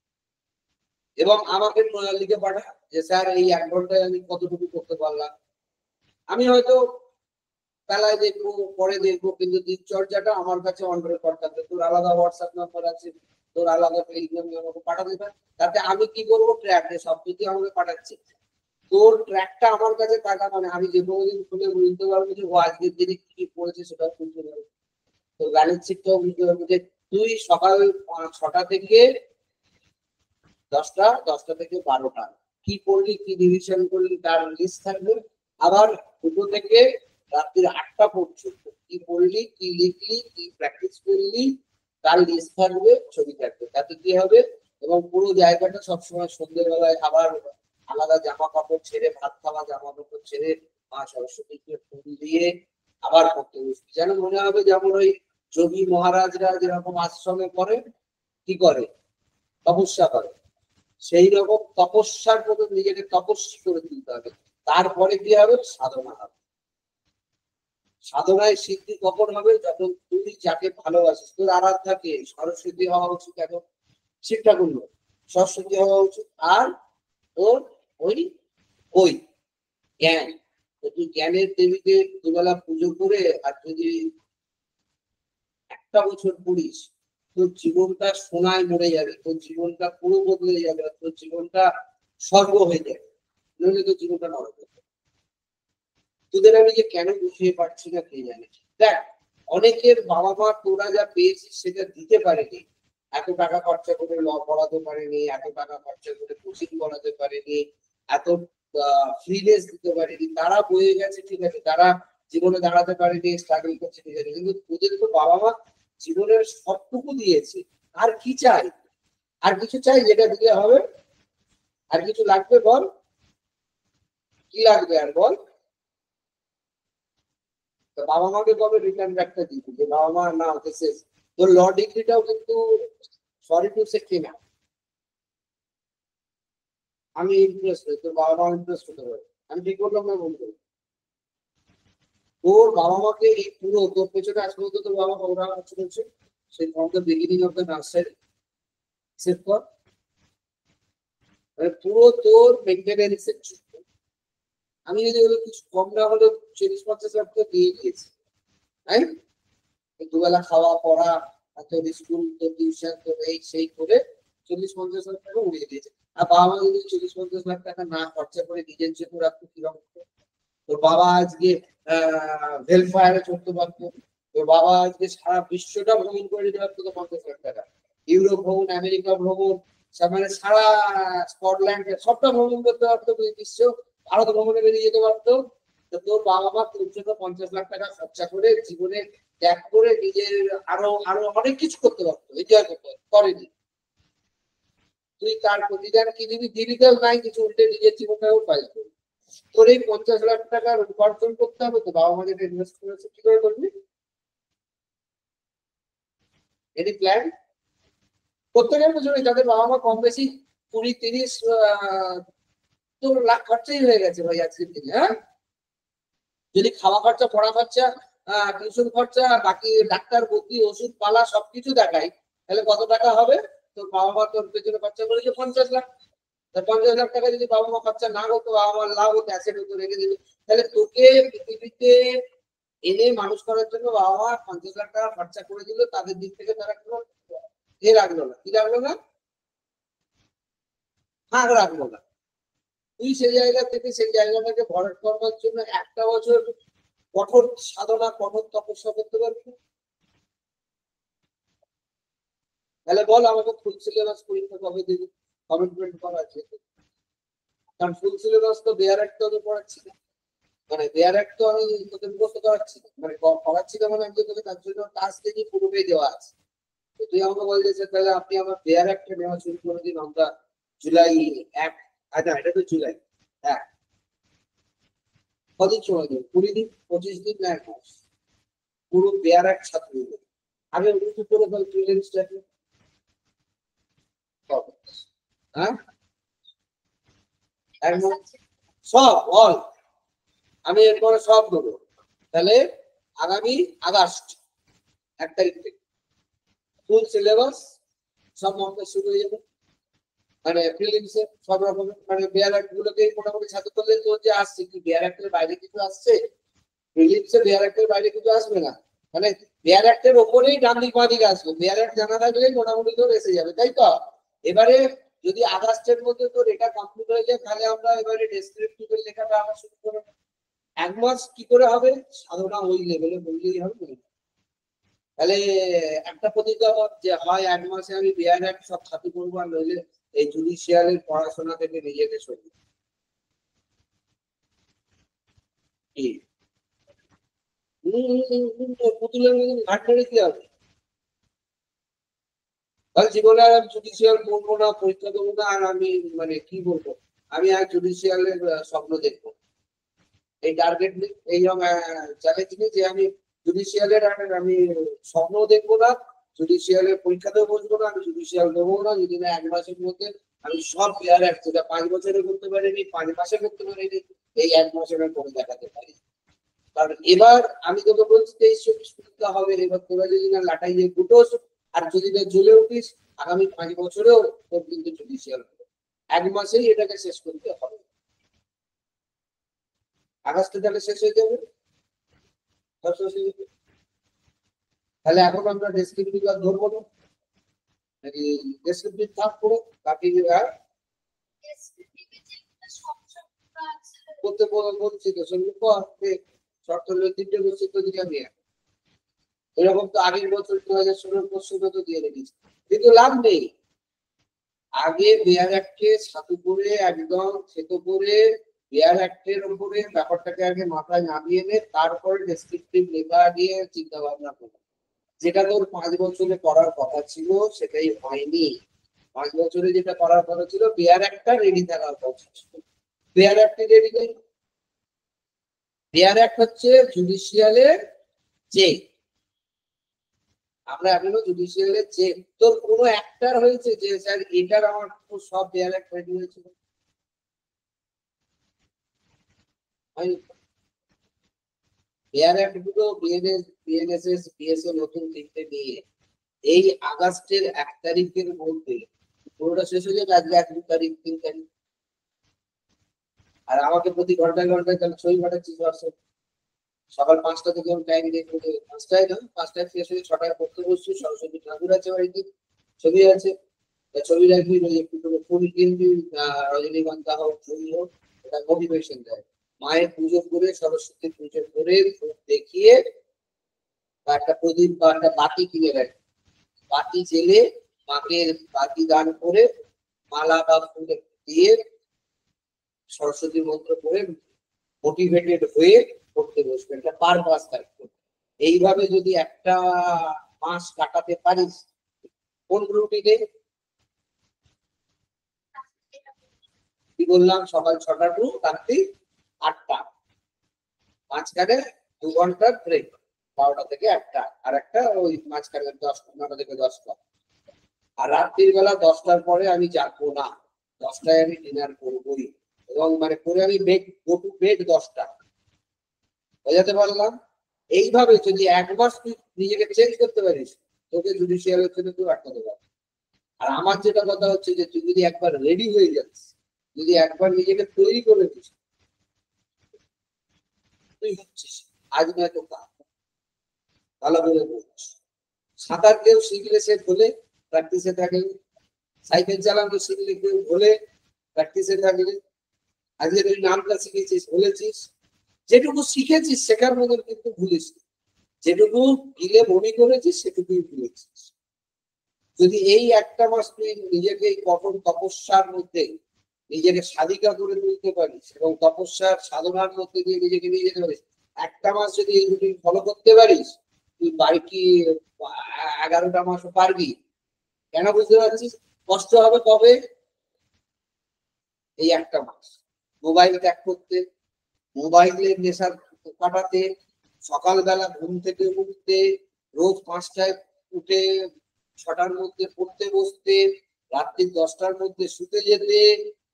এবং আমাকে লিখে পাঠা যে স্যার এই 1 ঘন্টায় আমি কতটুকু করতে পারলাম। আমি হয়তো বেলায় দেখবো, পরে দেখবো, কিন্তু দিনচর্যাটা আমার কাছে অন রেকর্ড থাকবে। তোর আলাদা হোয়াটসঅ্যাপ নাম্বার আছে, তোর আলাদা টেলিগ্রাম আমাকে পাঠাতে পারে, তাতে আমি কি করবো? ট্র্যাকে সব কিছু আমাকে পাঠাচ্ছে, তোর ট্র্যাকটা আমার কাছে থাকা মানে আমি যে কোনো দিন খুলে বুঝতে পারবো যে ও আজকের দিনে কি কি করেছে, সেটা বুঝতে পারবো। তোর গানের শিক্ষাও বুঝতে পারবো যে তুই সকাল 6টা থেকে 10টা, 10টা থেকে 12টা কি করলি, কি রিভিশন করলি তার লিস্ট থাকবে। আবার 2টো থেকে রাত্রি 8টা পর্যন্ত কি পড়লি, কি লিখলি, কি প্র্যাকটিস করলি তার লিস্ট থাকবে, ছবি থাকবে। তাতে কি হবে? এবং পুরো জায়গাটা সবসময় সন্ধ্যেবেলায় আবার আলাদা জামা কাপড় ছেড়ে, ভাত খাওয়া জামা কাপড় ছেড়ে, মা সরস্বতীকে ফুল দিয়ে আবার পড়তে বসবি। যেন মনে হবে যেমন ওই যোগী মহারাজরা যেরকম আশ্রমে করে, কি করে, তপস্যা করে, সেই রকম তপস্যার মতো নিজেকে তপস্বী করে তুলতে হবে। তারপরে কি হবে? সাধনা হবে। সাধনায় সিদ্ধি কখন হবে? যখন তুই যাকে ভালোবাসিস। তোর আরাধ্যাকে সরস্বতী হওয়া উচিত, এখন শিব ঠাকুর নয়, সরস্বতী হওয়া উচিত। আর তোর ওই ওই জ্ঞান, তুই জ্ঞানের দেবীকে দুবেলা পুজো করে আর যদি 1টা বছর পড়িস, তোর জীবনটা সোনায় মরে যাবে, তোর জীবনটা পুরো বদলে যাবে, তোর জীবনটা স্বর্গ হয়ে যাবে। নইলে তোর জীবনটা নরক হয়ে যাবে। তোদের আমি যে কেন বুঝিয়ে পারছি না কে জানে। দেখ, অনেকের বাবা মা তোরা যা পেয়েছিস সেটা দিতে পারেনি, এত টাকা খরচা করে ল পড়াতে পারেনি, এত টাকা খরচা করে কোচিং করাতে পারেনি, এত ফ্রিনেস দিতে পারেনি, তারা বয়ে গেছে ঠিক আছে, তারা জীবনে দাঁড়াতে পারেনি, স্ট্রাগল করছে ঠিক আছে, কিন্তু তোদের তো বাবা মা জীবনের সবটুকু দিয়েছে। আর কি চাই? আর কিছু চাই যেটা দিলে হবে? আর কিছু লাগবে বল? কি লাগবে আর বল? তো বাবা মাকে কবে রিটার্ন ব্যাকটা দিবি যে বাবা মা না হতেছে? তোর ল ডিগ্রিটাও কিন্তু সরি টু সে কেনা, আমি ইন্টারেস্ট হই, তোর বাবা মা ইন্টারেস্ট হতে পারে। আমি ঠিক বললাম না বলবো? তোর বাবা মাকে এই পুরো তোর পেছনে আজ পর্যন্ত তোর বাবা ওরা চলেছে সেই from the beginning of the nursery, set কর, মানে পুরো তোর মেইনটেনেন্সের জন্য আমি যদি ওগুলো কিছু কম না হলেও 40-50 লাখ তো দিয়ে দিয়েছি, তাই দুবেলা খাওয়া পড়া, তোর স্কুল, তোর টিউশন, তোর এই সেই করে 40-50 লাখ টাকা উড়িয়ে দিয়েছে। আর বাবা মা যদি 40-50 লাখ টাকা না খরচা করে নিজের জন্য রাখতো কিরকম হতো? তোর বাবা আজকে ভেলফেয়ারে চলতে পারতো, তোর বাবা আজকে সারা বিশ্বটা ভ্রমণ করে দিতে পারতো তো 50 লাখ টাকা। ইউরোপ ভ্রমণ, আমেরিকা ভ্রমণ, মানে সারা স্কটল্যান্ড সবটা ভ্রমণ করতে পারতো বিশ্ব, ভারত ভ্রমণে বেরিয়ে যেতে পারতো। তো তোর বাবা মা তোর জন্য 50 লাখ টাকা খরচা করে জীবনে ত্যাগ করে নিজের আরো আরো অনেক কিছু করতে পারতো, এনজয় করতে পারতো, করেনি। তুই তার প্রতিদান কি দিবি? দিবি তো নাই কিছু, উল্টে নিজের জীবনটাও পাই। তোর এই 50 লাখ টাকার উপার্জন করতে হবে তো, বাবা মা যেটা ইনভেস্ট করেছে কি করে করবি? Any plan? প্রত্যেকের পেছনে যাদের বাবা মা কম বেশি 20-30 তোর লাখ খরচাই হয়ে গেছে ভাই আজকের দিনে। হ্যাঁ, যদি খাওয়া খরচা, পড়া খরচা, টিউশন খরচা, বাকি ডাক্তার ভর্তি, ওষুধ পালা সবকিছু দেখাই, তাহলে কত টাকা হবে? তোর বাবা মা তোর পেছনে খরচা করেছে 50 লাখ। 50 লাখ টাকা যদি বাবা মা খরচা না করতো, বাবা মার লাভ হতো, অ্যাসেট হতো, রেখে দিবি। তাহলে তোকে পৃথিবীতে এনে মানুষ করার জন্য বাবা মা 50 লাখ টাকা খরচা করে দিল, তাদের দিক থেকে তারা কোনো এ রাখলো না, কি রাখলো না, ফাঁক রাখলো না। তুই সেই জায়গা থেকে সেই জায়গাটাকে ভরাট করবার জন্য একটা বছর কঠোর সাধনা, কঠোর তপস্যা করতে পারবি? তাহলে বল আমাকে ফুল সিলেবাস পরীক্ষা কবে দিবি? কমিটমেন্ট করা আছে, কারণ ফুল সিলেবাস তো দেয়ার একটা তো পড়াচ্ছি না, মানে দেয়ার একটা আমি তোকে মুখস্থ করাচ্ছি না, মানে পড়াচ্ছি না, মানে আমি তোকে তার জন্য টাস্ক থেকে পুরোটাই দেওয়া আছে। তুই আমাকে বলছিস যে তাহলে আপনি আমার দেয়ার একটা নেওয়া শুরু করে দিন, আমরা জুলাই 1, আচ্ছা এটা তো জুলাই 1, কদিন সময় দেবো? 20 দিন, 25 দিন, না 1 মাস? পুরো দেয়ার এক ছাত্র আগে উন্নত করে ফেল প্রিলিমসটাকে। হ্যাঁ, একদম সব অল আমি এরপরে সব দেবো। তাহলে আগামী আগস্ট 1 তারিখ থেকে ফুল সিলেবাস সব মন্ত্র শুরু হয়ে যাবে, মানে প্রিলিমসে সব রকমের, মানে বেয়ার অ্যাক্ট গুলোকে মোটামুটি সাথে করলে তোর যে আসছে কি বেয়ার অ্যাক্টের বাইরে কিছু আসছে? প্রিলিমসে বেয়ার অ্যাক্টের বাইরে কিছু আসবে না, মানে বেয়ার অ্যাক্টের ওপরেই ডান দিক বাঁ দিক আসবে, বেয়ার অ্যাক্ট জানা থাকলেই মোটামুটি তোর এসে যাবে, তাই তো? এবারে যদি আগস্টের মধ্যে তোর এটা কমপ্লিট হয়ে যায়, তাহলে আমরা এবারে ডেসক্রিপটিভের লেখাটা আবার শুরু করব। 1 মাস কি করে হবে? সাধনা ওই লেভেলে বললেই হবে। তাহলে একটা প্রতিজ্ঞা কর যে হয় 1 মাসে আমি বেয়ার অ্যাক্ট সব ছাপি করবো, আর নইলে এই জুডিশিয়ালের পড়াশোনা থেকে নিজেকে সরিয়ে। কি পুতুলের মতন ঘাট মেরে কি হবে? তাহলে জীবনে আর আমি জুডিশিয়াল পড়বো না, পরীক্ষা দেবো না, আর আমি মানে কি বলবো, আমি আর জুডিশিয়ালের স্বপ্ন দেখবো, এই টার্গেট নেই, এই চ্যালেঞ্জ নেই যে আমি জুডিশিয়ালের আর আমি স্বপ্ন দেখবো না, জুডিশিয়ালের পরীক্ষাতেও বসবো না, আমি জুডিশিয়াল দেবো না যদি না 1 মাসের মধ্যে আমি সব ক্লিয়ার রাখছি, 5 বছরে করতে পারিনি, 5 মাসে করতে পারিনি, এই 1 মাসে আমি করে দেখাতে পারি। কারণ এবার আমি তোকে বলছি 23-24 পরীক্ষা হবে, এবার তোরা যদি না লাটাই দিয়ে ফুটোস আর যদি না জ্বলে উঠিস, আগামী 5 বছরেও তোর কিন্তু জুডিশিয়াল 1 মাসেই এটাকে শেষ করতে হবে। আগস্টে তাহলে শেষ হয়ে যাবে, সব শেষ হয়ে যাবে। তাহলে এখন আমরা ডেসক্রিপটিভ আর ধরবো না নাকি? ডেসক্রিপটিভ থাক পুরো, বাকি আর করতে বলছি তো সেগুলো শর্ত হলে 3টে বছর তো দিলাম। এরকম তো আগের বছর 2016 প্রশ্ন তো দিয়ে রেখেছি, কিন্তু লাভ নেই। আগে বেয়ার অ্যাক্টে ছাতু করে একদম থেতো করে বেয়ার অ্যাক্টের উপরে ব্যাপারটাকে আগে মাথায় নামিয়ে নে, তারপরে ডেসক্রিপটিভ লেখা দিয়ে চিন্তা ভাবনা করো। যেটা তোর 5 বছরে করার কথা ছিল সেটাই হয়নি। 5 বছরে যেটা করার কথা ছিল, বেয়ার অ্যাক্টটা রেডি থাকার কথা ছিল, বেয়ার অ্যাক্ট রেডি নেই। বেয়ার অ্যাক্ট হচ্ছে জুডিশিয়ালের চেক, আমরা এখনো জুডিশিয়ালে যে তোর কোনো একটার হয়েছে যে স্যার এটার আমার সব বেয়ার অ্যাক্ট রেডি হয়েছিল? বেয়ার অ্যাক্ট গুলো বিএনএসএস, বিএসএ নতুন লিখতে নিয়ে এই আগস্টের 1 তারিখের মধ্যে পুরোটা শেষ হয়ে যাবে আজকে 1 তারিখ 3 তারিখ। আর আমাকে প্রতি ঘন্টায় ঘন্টায় তাহলে ছবি পাঠাচ্ছিস হোয়াটসঅ্যাপ। সকাল 5টা থেকে আমি টাইম দিয়ে 5টায় না, 5টায় শেষ হয়ে 6টায় পড়তে বসছি, সরস্বতী ঠাকুর আছে বাড়িতে, ছবি আছে, ছবি রাখবি, একটু করে ফুল কিনবি, রজনীগন্ধা হোক, ছবি হোক, এটা মোটিভেশন দেয়। মায়ের পুজো করে, সরস্বতী পুজো করে, ধূপ দেখিয়ে, বা একটা প্রদীপ বা একটা বাতি কিনে রাখি, বাতি জেলে মাকে বাতি দান করে মালা বা ফুল দিয়ে সরস্বতী মন্ত্র পড়ে মোটিভেটেড হয়ে পড়তে বসবে। এটা পার মাস থাকবে। এইভাবে যদি একটা মাস কাটাতে পারিস, কোন রুটিনে কি বললাম, সকাল 6টা টু রাত্রি 8টা, মাঝখানে 2 ঘন্টার ব্রেক, 12টা থেকে 1টা, আর একটা ওই মাঝখানে 9টা থেকে 10টা। আর রাত্রির বেলা 10টার পরে আমি জাগবো না, 10টায় আমি ডিনার করবোই, এবং মানে করে আমি গো টু বেড 10টা। বোঝাতে পারলাম? এইভাবে যদি 1 মাস তুই নিজেকে চেঞ্জ করতে পারিস, তোকে জুডিশিয়ালের জন্য কেউ আটকাতে পারবে। আর আমার যেটা কথা হচ্ছে যে তুই যদি একবার রেডি হয়ে যাস, যদি একবার নিজেকে তৈরি করে দিস, তুই হচ্ছিস, আজ নয়তো কাল। ভালো করে বলছিস। সাঁতার কেউ শিখলে সে ভোলে, প্র্যাকটিসে থাকলে। সাইকেল চালানো শিখলে কেউ ভোলে, প্র্যাকটিসে থাকলে। আজকে তুই নামটা শিখেছিস, ভুলেছিস। যেটুকু শিখেছিস শেখার মতন কিন্তু ভুলিস, যেটুকু গিলে মনে করেছিস সেটুকুই ভুলেছিস। যদি এই 1টা মাস তুই নিজেকে এই কঠোর তপস্যার মধ্যে নিজেকে সাধিকা করে তুলতে পারিস এবং তপস্যার সাধনার মধ্যে দিয়ে নিজেকে নিয়ে যেতে পারিস, 1টা মাস যদি এই রুটিন ফলো করতে পারিস, তুই বাকি 11টা মাসও পারবি। কেন বুঝতে পারছিস? কষ্ট হবে কবে? এই 1টা মাস মোবাইল ত্যাগ করতে, মোবাইলের নেশা কাটাতে, সকালবেলা ঘুম থেকে উঠতে, রোজ 5টায় উঠে 6টার মধ্যে পড়তে বসতে, রাত্রি 10টার মধ্যে শুতে যেতে।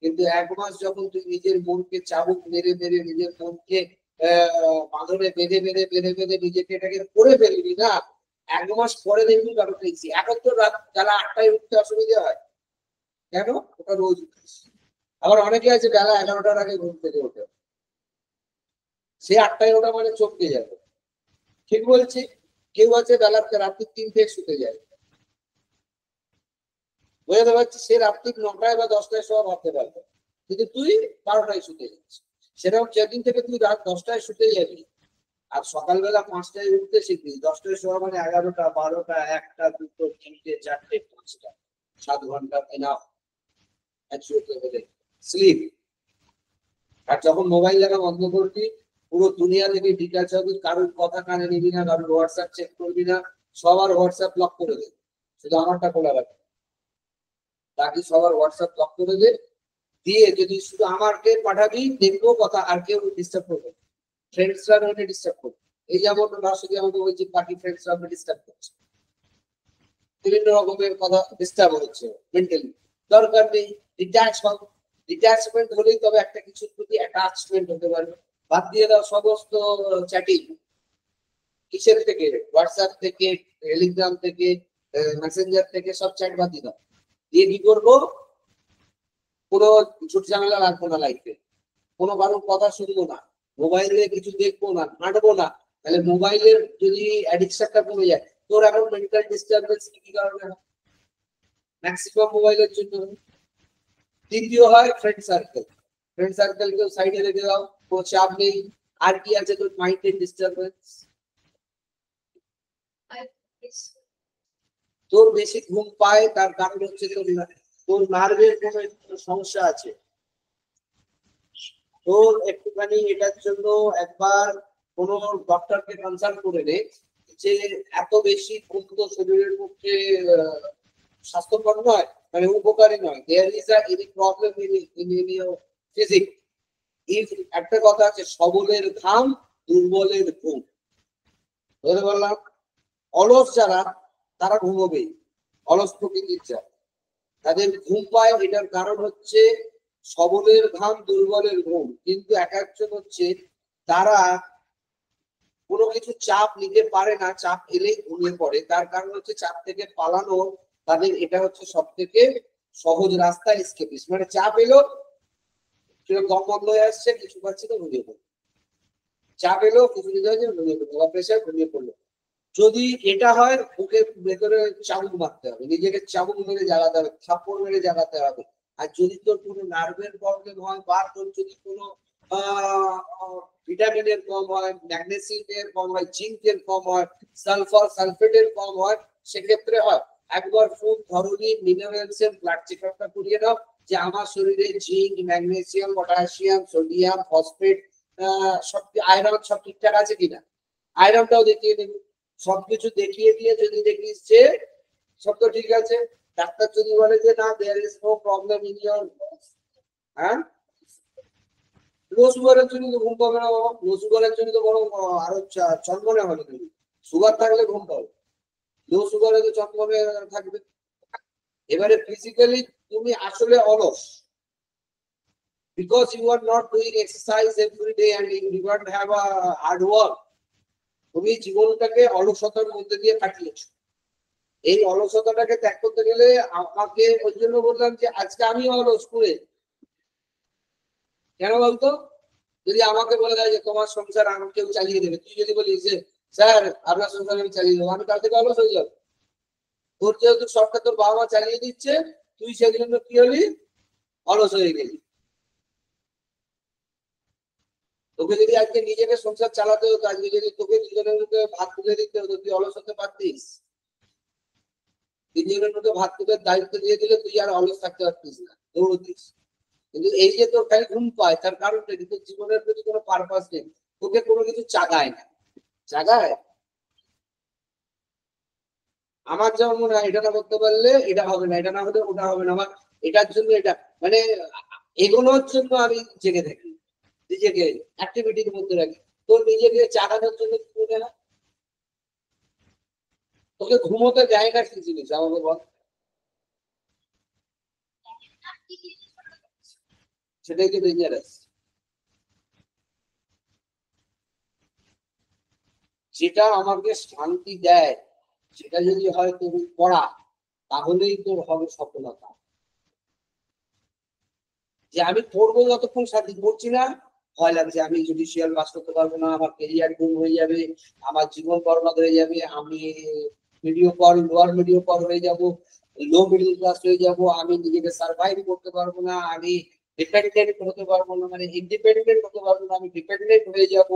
কিন্তু 1 মাস যখন তুই নিজের মনকে চাবুক মেরে মেরে, নিজের মনকে বাঁধনে বেঁধে বেঁধে বেঁধে বেঁধে নিজেকে এটাকে করে ফেলবি না, 1 মাস পরে দেখবি কারো পেয়েছি। এখন তো রাত বেলা 8টায় উঠতে অসুবিধা হয়, কেন? ওটা রোজ উঠিস। আবার অনেকে আছে বেলা 11টার আগে ঘুম থেকে ওঠে, সে 8টায় ওটা মানে চমকে যাবে। ঠিক বলছি? কেউ আছে বেলা রাত্রি 3টায় শুতে যায়, বোঝাতে পারছি? সে রাত্রি 9টায় বা 10টায় শোয়া ভাবতে পারবে, কিন্তু তুই 12টায় শুতে যাচ্ছিস। সেরকম যেদিন থেকে তুই রাত 10টায় শুতে যাবি আর সকালবেলা 5টায় উঠতে শিখবি, 10টায় শোয়া মানে 11টা 12টা 1টা 2টো 3টে 4টে 5টা, 7 ঘন্টা এনাফ স্লিপ। আর যখন মোবাইল দেখা বন্ধ করবি, পুরো দুনিয়া থেকে ডিটাচ হবি, কারোর কথা কানে নিবি না, কারোর হোয়াটসঅ্যাপ চেক করবি না, সবার হোয়াটসঅ্যাপ ব্লক করে দে, শুধু আমারটা খোলা রাখবি। বাকি সবার হোয়াটসঅ্যাপ ব্লক করে দে, দিয়ে যদি শুধু আমাকে পাঠাবি, দেখবো কথা, আর কেউ ডিস্টার্ব করবে, ফ্রেন্ডসরা আমাকে ডিস্টার্ব করবে। এই যেমন রাশি আমাকে বলছি বাকি ফ্রেন্ডসরা আমাকে ডিস্টার্ব করছে, বিভিন্ন রকমের কথা ডিস্টার্ব হচ্ছে মেন্টালি। দরকার নেই, ডিট্যাচ হও। ডিট্যাচমেন্ট হলেই তবে একটা কিছুর প্রতি অ্যাটাচমেন্ট হতে পারবে। বাদ দিয়ে দাও সমস্ত চ্যাটিং। কিসের থেকে? হোয়াটসঅ্যাপ থেকে, টেলিগ্রাম থেকে, মেসেঞ্জার থেকে, সব চ্যাট বাদ দিয়ে দাও। দিয়ে কি করবো? কোনো ঝুট ঝামেলা রাখবো না লাইফে, কোনো কারোর কথা শুনবো না, মোবাইলে কিছু দেখবো না, ঘাঁটবো না। তাহলে মোবাইলের যদি অ্যাডিকশনটা কমে যায়, তোর এখন মেন্টাল ডিস্টারবেন্স কি কারণে? ম্যাক্সিমাম মোবাইলের জন্য। দ্বিতীয় হয় ফ্রেন্ড সার্কেল। ফ্রেন্ড সার্কেলকে সাইডে রেখে দাও, কোনো চাপ নেই। আর কি আছে তোর মাইন্ডের ডিস্টারবেন্স? তোর বেশি ঘুম পায়, তার কারণ হচ্ছে তোর নার্ভের কোনো সমস্যা আছে। তোর একটুখানি এটার জন্য একবার কোনো ডক্টরকে কনসাল্ট করে নে, যে এত বেশি ঘুম তো শরীরের পক্ষে স্বাস্থ্যকর নয়, মানে উপকারী নয়। There is any problem in your physique. একটা কথা আছে, সবলের ঘাম দুর্বলের ঘুম। বুঝতে পারলাম? অলস যারা, তারা ঘুমোবেই, অলস প্রকৃতির যারা, তাদের ঘুম পায়, এটার কারণ হচ্ছে সবলের ঘাম দুর্বলের ঘুম। কিন্তু এক একজন হচ্ছে তারা কোনো কিছু চাপ নিতে পারে না, চাপ এলেই ঘুমিয়ে পড়ে। তার কারণ হচ্ছে চাপ থেকে পালানো, তাদের এটা হচ্ছে সব থেকে সহজ রাস্তা এসকেপিস, মানে চাপ এলো, সেটা কম বন্ধ হয়ে আসছে, কিছু পাচ্ছি তো ঘুমিয়ে পড়লো। চাপ এলো, কিছু দিতে হয়েছে ঘুমিয়ে পড়লো, বা প্রেশার ঘুমিয়ে পড়লো। যদি এটা হয়, বুকে ভেতরে চাবুক মারতে হবে, নিজেকে চাবুক মেরে জ্বালাতে হবে, থাপ্পড় মেরে জ্বালাতে হবে। আর যদি তোর কোনো নার্ভের প্রবলেম হয়, বা তোর যদি কোনো ভিটামিনের কম হয়, ম্যাগনেসিয়ামের কম হয়, জিঙ্কের কম হয়, সালফার সালফেটের কম হয়, সেক্ষেত্রে হয় একবার ফুল ধরনী মিনারেলস এর ব্লাড চেকআপটা করিয়ে নাও, যে আমার শরীরে zinc, magnesium, potassium, sodium, phosphate, সব আয়রন সব ঠিকঠাক আছে কিনা। আয়রনটাও দেখিয়ে নেবে। সবকিছু দেখিয়ে দিয়ে যদি দেখিস যে সব তো ঠিক আছে, ডাক্তার যদি বলে যে না, there is no problem in your, হ্যাঁ, লো সুগারের জন্য তো ঘুম পাবে না বাবা, লো সুগারের জন্য তো বরং আরো চন্মনে হবে। তুমি সুগার থাকলে ঘুম পাবে, লো সুগারে তো চন্মনে থাকবে। এবারে ফিজিক্যালি তুমি আসলে অলস, because you are not doing exercise every day and you don't have a hard work, তুমি জীবনটাকে অলসতার মধ্যে দিয়ে কাটিয়েছো। এই অলসতাটাকে ত্যাগ করতে গেলে আমাকে, ওই জন্য বললাম যে আজকে আমি অলস করে, কেন বলতো, যদি আমাকে বলে দেয় যে তোমার সংসার আমার কেউ চালিয়ে দেবে, তুই যদি বলিস যে স্যার আপনার সংসার আমি চালিয়ে দেবো, আমি কাল থেকে অলস হয়ে যাবো। তোর যেহেতু সবটা তোর বাবা মা চালিয়ে দিচ্ছে, তুই সেই জন্য কি হলি, অলস হয়ে গেলি। তোকে যদি আজকে নিজেকে সংসার চালাতে হতো, আজকে যদি তোকে দুজনের মধ্যে ভাত তুলে দিতে হতো, তুই অলস হতে পারতিস? তিনজনের মধ্যে ভাত তুলে দায়িত্ব দিয়ে দিলে তুই আর অলস থাকতে পারতিস না, দৌড়তিস। কিন্তু এই যে তোর খালি ঘুম পায়, তার কারণটা কিন্তু জীবনের প্রতি কোনো পারপাস নেই, তোকে কোনো কিছু চাগায় না। চাগায় আমার যেমন মনে হয়, এটা না করতে পারলে এটা হবে না, এটা না হলে ওটা হবে না, আমার এটার জন্য এটা, মানে এগোনোর জন্য আমি জেগে থাকি, নিজেকে অ্যাক্টিভিটির মধ্যে রাখি। তোর নিজেকে চাগানোর জন্য কি করে না, তোকে ঘুমোতে দেয় না কি জিনিস আমাকে বল, সেটাই তো ডেঞ্জারাস। যেটা আমাকে শান্তি দেয়, সেটা যদি হয় তোর পড়া, তাহলেই তোর হবে সফলতা। যে আমি পড়বো, যতক্ষণ শান্তি পড়ছি না, ভয় লাগছে আমি জুডিশিয়াল পাস করতে পারবো না, আমার কেরিয়ার গুম হয়ে যাবে, আমার জীবন বরবাদ হয়ে যাবে, আমি মিডিও কল লোয়ার মিডিও কল হয়ে যাব, লো মিডল ক্লাস হয়ে যাব, আমি নিজেকে সার্ভাইভ করতে পারবো না, আমি ডিপেন্ডেন্ট হতে পারবো না, মানে ইন্ডিপেন্ডেন্ট হতে পারবো না, আমি ডিপেন্ডেন্ট হয়ে যাব,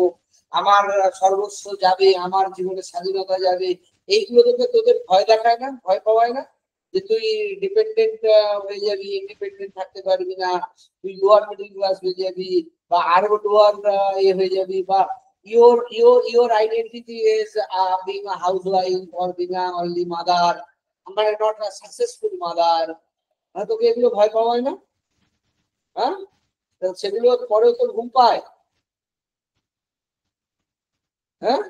আমার সর্বস্ব যাবে, আমার জীবনের স্বাধীনতা যাবে। এইগুলো তোকে তোদের ভয় দেখায় না, ভয় পাওয়ায় না, যে তুই ডিপেন্ডেন্ট হয়ে যাবি, ইন্ডিপেন্ডেন্ট থাকতে পারবি না, তুই লোয়ার মিডল ক্লাস হয়ে যাবি, বা আরো লোয়ার হয়ে যাবি, বা your identity is being a housewife or being a only mother, মানে not a successful mother। তোকে এগুলো ভয় পাওয়ায় না, হ্যাঁ, সেগুলো পরেও তোর ঘুম পায়, হ্যাঁ।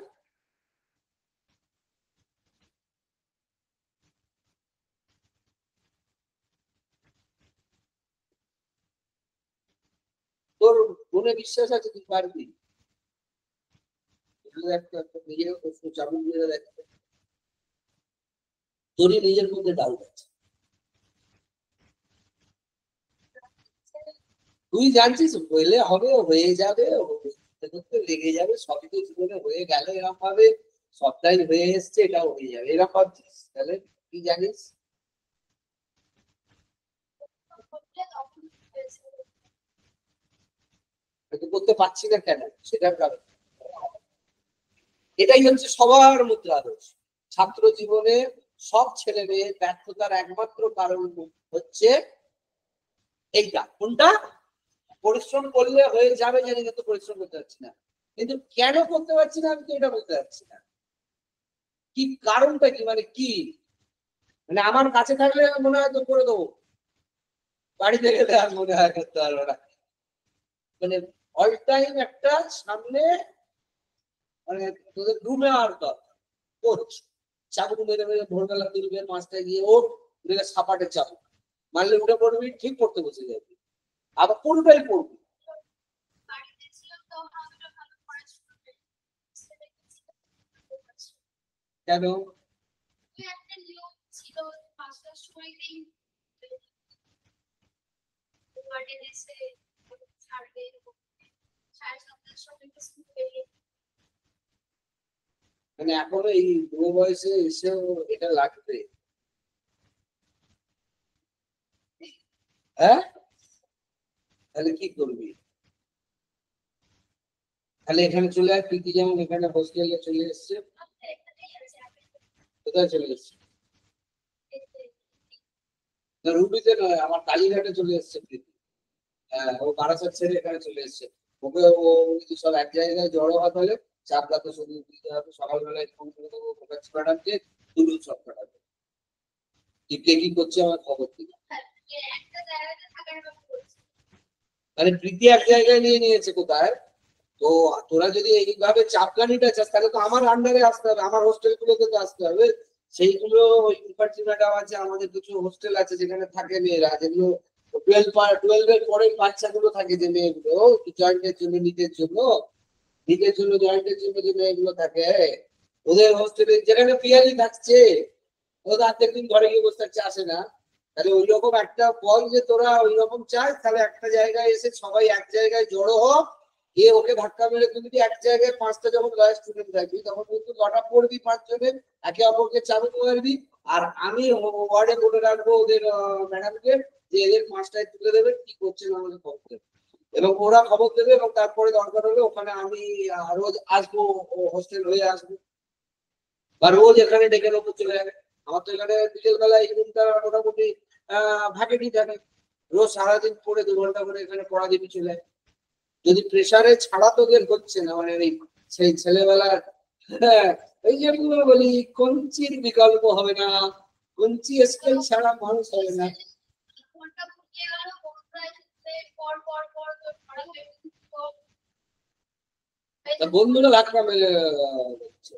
তোর মনে বিশ্বাস আছে তুই পারবি, নিজের প্রশ্ন চাবুক মেরে দেখতে, তোরই নিজের মধ্যে ডাউট আছে। তুই জানছিস হইলে হবে, হয়ে যাবে, করতে করতে লেগে যাবে, সবই তো জীবনে হয়ে গেল এরকম ভাবে, সবটাই হয়ে এসছে, এটাও হয়ে যাবে এরকম ভাবছিস, তাহলে কি জানিস, হয়তো করতে পারছি না কেন, সেটার কারণ। এটাই হচ্ছে সবার মধ্যে আদর্শ। ছাত্র জীবনে সব ছেলে মেয়ের ব্যর্থতার একমাত্র কারণ হচ্ছে এইটা, কোনটা, পরিশ্রম করলে হয়ে যাবে জানি, কিন্তু পরিশ্রম করতে পারছি না। কিন্তু কেন করতে পারছি না, আমি তো এটা বলতে পারছি না, কি কারণটা কি, মানে কি, মানে আমার কাছে থাকলে মনে হয় তো করে দেবো, বাড়িতে গেলে আর মনে হয় করতে পারবো না, মানে অল টাইম একটা সামনে, মানে তোদের রুমে আর কোচ চাবুক মেরে মেরে ভোরবেলা তুলবে, মাছটা গিয়ে ওর সাপাটে চাবুক মারলে উঠে পড়বি, ঠিক পড়তে বসে যাবি, আবার পুরোটাই পড়বি। বাড়িতে ছিলাম তখন অতটা ভালো পড়াশোনা হয়নি। কেন? একটা নিয়ম ছিল, ৫টার সময় ওয়ার্ডেন এসে ছাড়বে, 7:30টার সময় স্কুল বেরিয়ে। মানে এখনো এই বুড়ো বয়সে এসেও এটা লাগবে? হ্যাঁ, তাহলে কি করবি? তাহলে এখানে চলে আয়, প্রীতি যেমন এখানে হোস্টেলে চলে এসছে। এখানেই আছে কোথায় চলে এসছে? না, রুবিতে নয়, আমার কালীঘাটে চলে এসছে প্রীতি। হ্যাঁ, ও বারাসাত ছেড়ে এখানে চলে এসছে। ওকে ও যদি সব এক জায়গায় জড়ো হওয়া, তাহলে চাপটা তো শুধু দিতে হবে। সকালবেলায় ফোন করে দেবো প্রকাশ ম্যাডামকে, তুলুন সব ম্যাডাম কি কে কি করছে আমার খবর দিই। একটা জায়গাতে থাকার কথা বলছি। মানে প্রীতি এক জায়গায় নিয়ে নিয়েছে কোথায়? তো তোরা যদি এইভাবে চাপকানিটা চাস, তাহলে তো আমার আন্ডারে আসতে হবে, আমার হোস্টেল গুলোতে তো আসতে হবে। সেইগুলো ওই ইনফার্সিটি ম্যাডাম আছে, আমাদের কিছু হোস্টেল আছে যেখানে থাকে মেয়েরা, যেগুলো 12 এর পরের বাচ্চাগুলো থাকে, যে মেয়েগুলো জয়েন্টের জন্য, জয়েন্টের জন্য যে মেয়েগুলো থাকে, ওদের হোস্টেলে যেখানে পিয়ালি থাকছে, ওদের অর্ধেক দিন ঘরে গিয়ে বসে থাকছে, আসে না। তাহলে ওই রকম একটা বল, যে তোরা ওই রকম চাস, তাহলে একটা জায়গায় এসে সবাই এক জায়গায় জড়ো হোক, গিয়ে ওকে ধাক্কা মেরে তুই যদি এক জায়গায় 5টা যখন লয়ার স্টুডেন্ট থাকবি, তখন কিন্তু লটা পড়বি 5 জনের, একে অপরকে চাবুক মারবি। আর আমি ওয়ার্ডে বলে রাখবো ওদের ম্যাডামকে, যে এদের 5টায় তুলে দেবে, কি করছে না আমাকে খবর দেবে, এবং ওরা খবর দেবে, এবং তারপরে দরকার হলে ওখানে আমি রোজ আসবো, হোস্টেল হয়ে আসবো, বা রোজ এখানে ডেকে নেবো, চলে যাবে। আমার তো এখানে বিকেল বেলা এই রুমটা মোটামুটি ভ্যাকেন্টি থাকে, রোজ সারাদিন পড়ে 2 ঘন্টা করে এখানে পড়া দিবি, চলে যায়। যদি প্রেসারে ছাড়া তোদের হচ্ছে না, মানে এই সেই ছেলেবেলার, হ্যাঁ, এই যেগুলো বলি, কঞ্চির বিকল্প হবে না, কঞ্চি স্কেল ছাড়া মানুষ হবে না। ঘন্টা ফুরিয়ে গেল, বন্ধুরা এসে পর পর পর তোর পড়া হয়ে গেছে। তা বন্ধুরা ধাক্কা মেরে দিচ্ছে,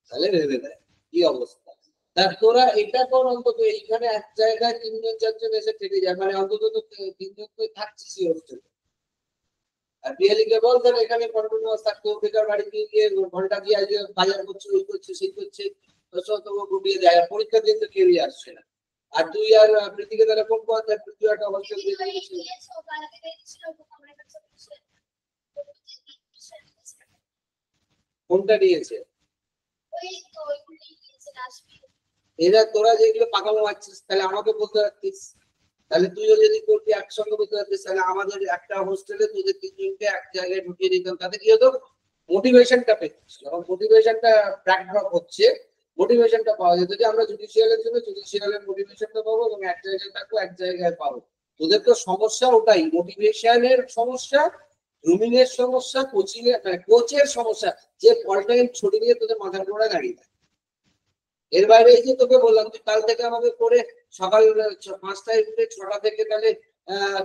তাহলে ভেবে দেয় কি অবস্থা। তা তোরা এটা কর, অন্তত এইখানে এক জায়গায় 3 জন 4 জন এসে থেকে যায়, মানে অন্তত তো 3 জন তো থাকছিস হোস্টেলে। আর বিয়েলিকে বল তাহলে এখানে কন্টিনিউয়াস থাকতো, বেকার বাড়ি গিয়ে ঘন্টা দিয়ে আজকে বাজার করছে, ওই করছে, সেই করছে, তোমাকে ডুবিয়ে দেয়। আর পরীক্ষার দিন তো কেউই আসছে না। আর তুই আর প্রীতিকে তাহলে ফোন কর, তার প্রীতি একটা হোস্টেল দিয়ে দিয়েছিল। কোনটা নিয়েছে? এরা তোরা যেগুলো পাকামো মারছিস, তাহলে আমাকে বলতে পারতিস। তাহলে তুইও যদি করবি একসঙ্গে বলতে পারতিস, তাহলে আমাদের একটা হোস্টেলে তোদের 3 জনকে এক জায়গায় ঢুকিয়ে দিতাম, তাতে কি হতো, মোটিভেশনটা পেতিস। যখন মোটিভেশনটা ব্যাকড্রপ হচ্ছে, মোটিভেশনটা পাওয়া যেত, যে আমরা জুডিশিয়ালের জন্য জুডিশিয়ালের মোটিভেশনটা পাবো, এবং এক জায়গায় থাকবো, এক জায়গায় পাবো। তোদের তো সমস্যা ওটাই, মোটিভেশনের সমস্যা, গ্রুমিং এর সমস্যা, কোচিং এর, মানে কোচের সমস্যা, যে অল টাইম ছুটি নিয়ে তোদের মাথার উপরে দাঁড়িয়ে থাকে। এর বাইরে এই যে তোকে বললাম, তুই কাল থেকে আমাকে করে সকাল 5টায় উঠে 6টা থেকে তাহলে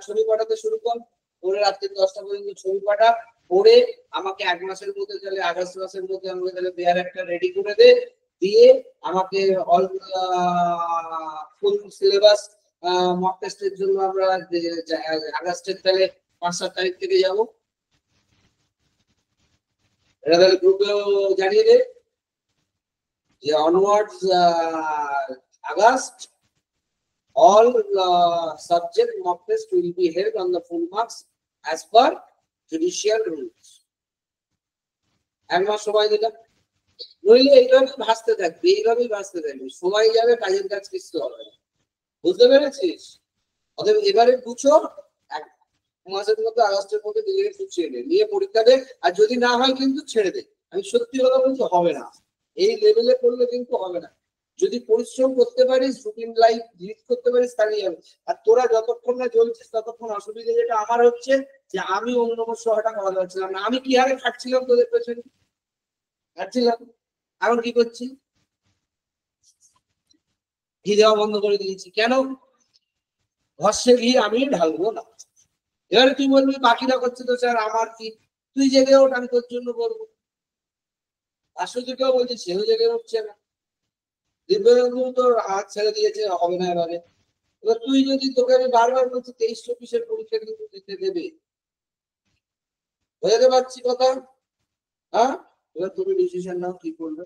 ছবি পাঠাতে শুরু কর, করে রাত্রি 10টা পর্যন্ত ছবি পাঠা, পড়ে আমাকে 1 মাসের মধ্যে, তাহলে আগস্ট মাসের মধ্যে আমাকে তাহলে বেয়ার একটা রেডি করে দে, দিয়ে আমাকে অল ফুল সিলেবাস মক টেস্টের জন্য আমরা আগস্টের তাহলে 5-7 তারিখ থেকে যাবো। এটা তাহলে গ্রুপেও জানিয়ে দে যে onwards August, all subject mock test will be held on the full marks as per judicial rules. 1 মাস সময় দিলাম, নইলে এইভাবে ভাসতে থাকবে, এইভাবেই ভাসতে থাকবে, সময় যাবে, কাজের কাজ কিছু হবে না। বুঝতে পেরেছিস? অতএব এবারে বুঝো, 1 মাসের মধ্যে, আগস্টের মধ্যে নিজেকে গুছিয়ে নে, নিয়ে পরীক্ষা দে। আর যদি না হয় কিন্তু ছেড়ে দে, আমি সত্যি কথা বলছি, হবে না, এই লেভেলে করলে কিন্তু হবে না। যদি পরিশ্রম করতে পারিস, রুটিন লাইফ লিড করতে পারিস, তাহলেই হবে। আর তোরা যতক্ষণ না জ্বলছিস, ততক্ষণ অসুবিধা যেটা আমার হচ্ছে, যে আমি অন্যমস্য হওয়াটা করা যাচ্ছিলাম না। আমি কি হারে খাটছিলাম তোদের পেছনে, খাটছিলাম, এখন কি করছি, ঘি দেওয়া বন্ধ করে দিয়েছি। কেন? ভস্যে ঘি আমি ঢালবো না। এবারে তুই বলবি বাকিরা করছে তো স্যার আমার কি, তুই জেগে ওঠ, আমি তোর জন্য করবো। আশুকেও বলছি, সেও জেগে উঠছে না। দিব্যেন্দু তোর হাত ছেড়ে দিয়েছে, হবে না এবারে। এবার তুই যদি, তোকে আমি বারবার বলছি 23-24-এর পরীক্ষা কিন্তু দিতে দেবে, বোঝাতে পারছি কথা? হ্যাঁ, এবার তুমি ডিসিশন নাও কি করবে।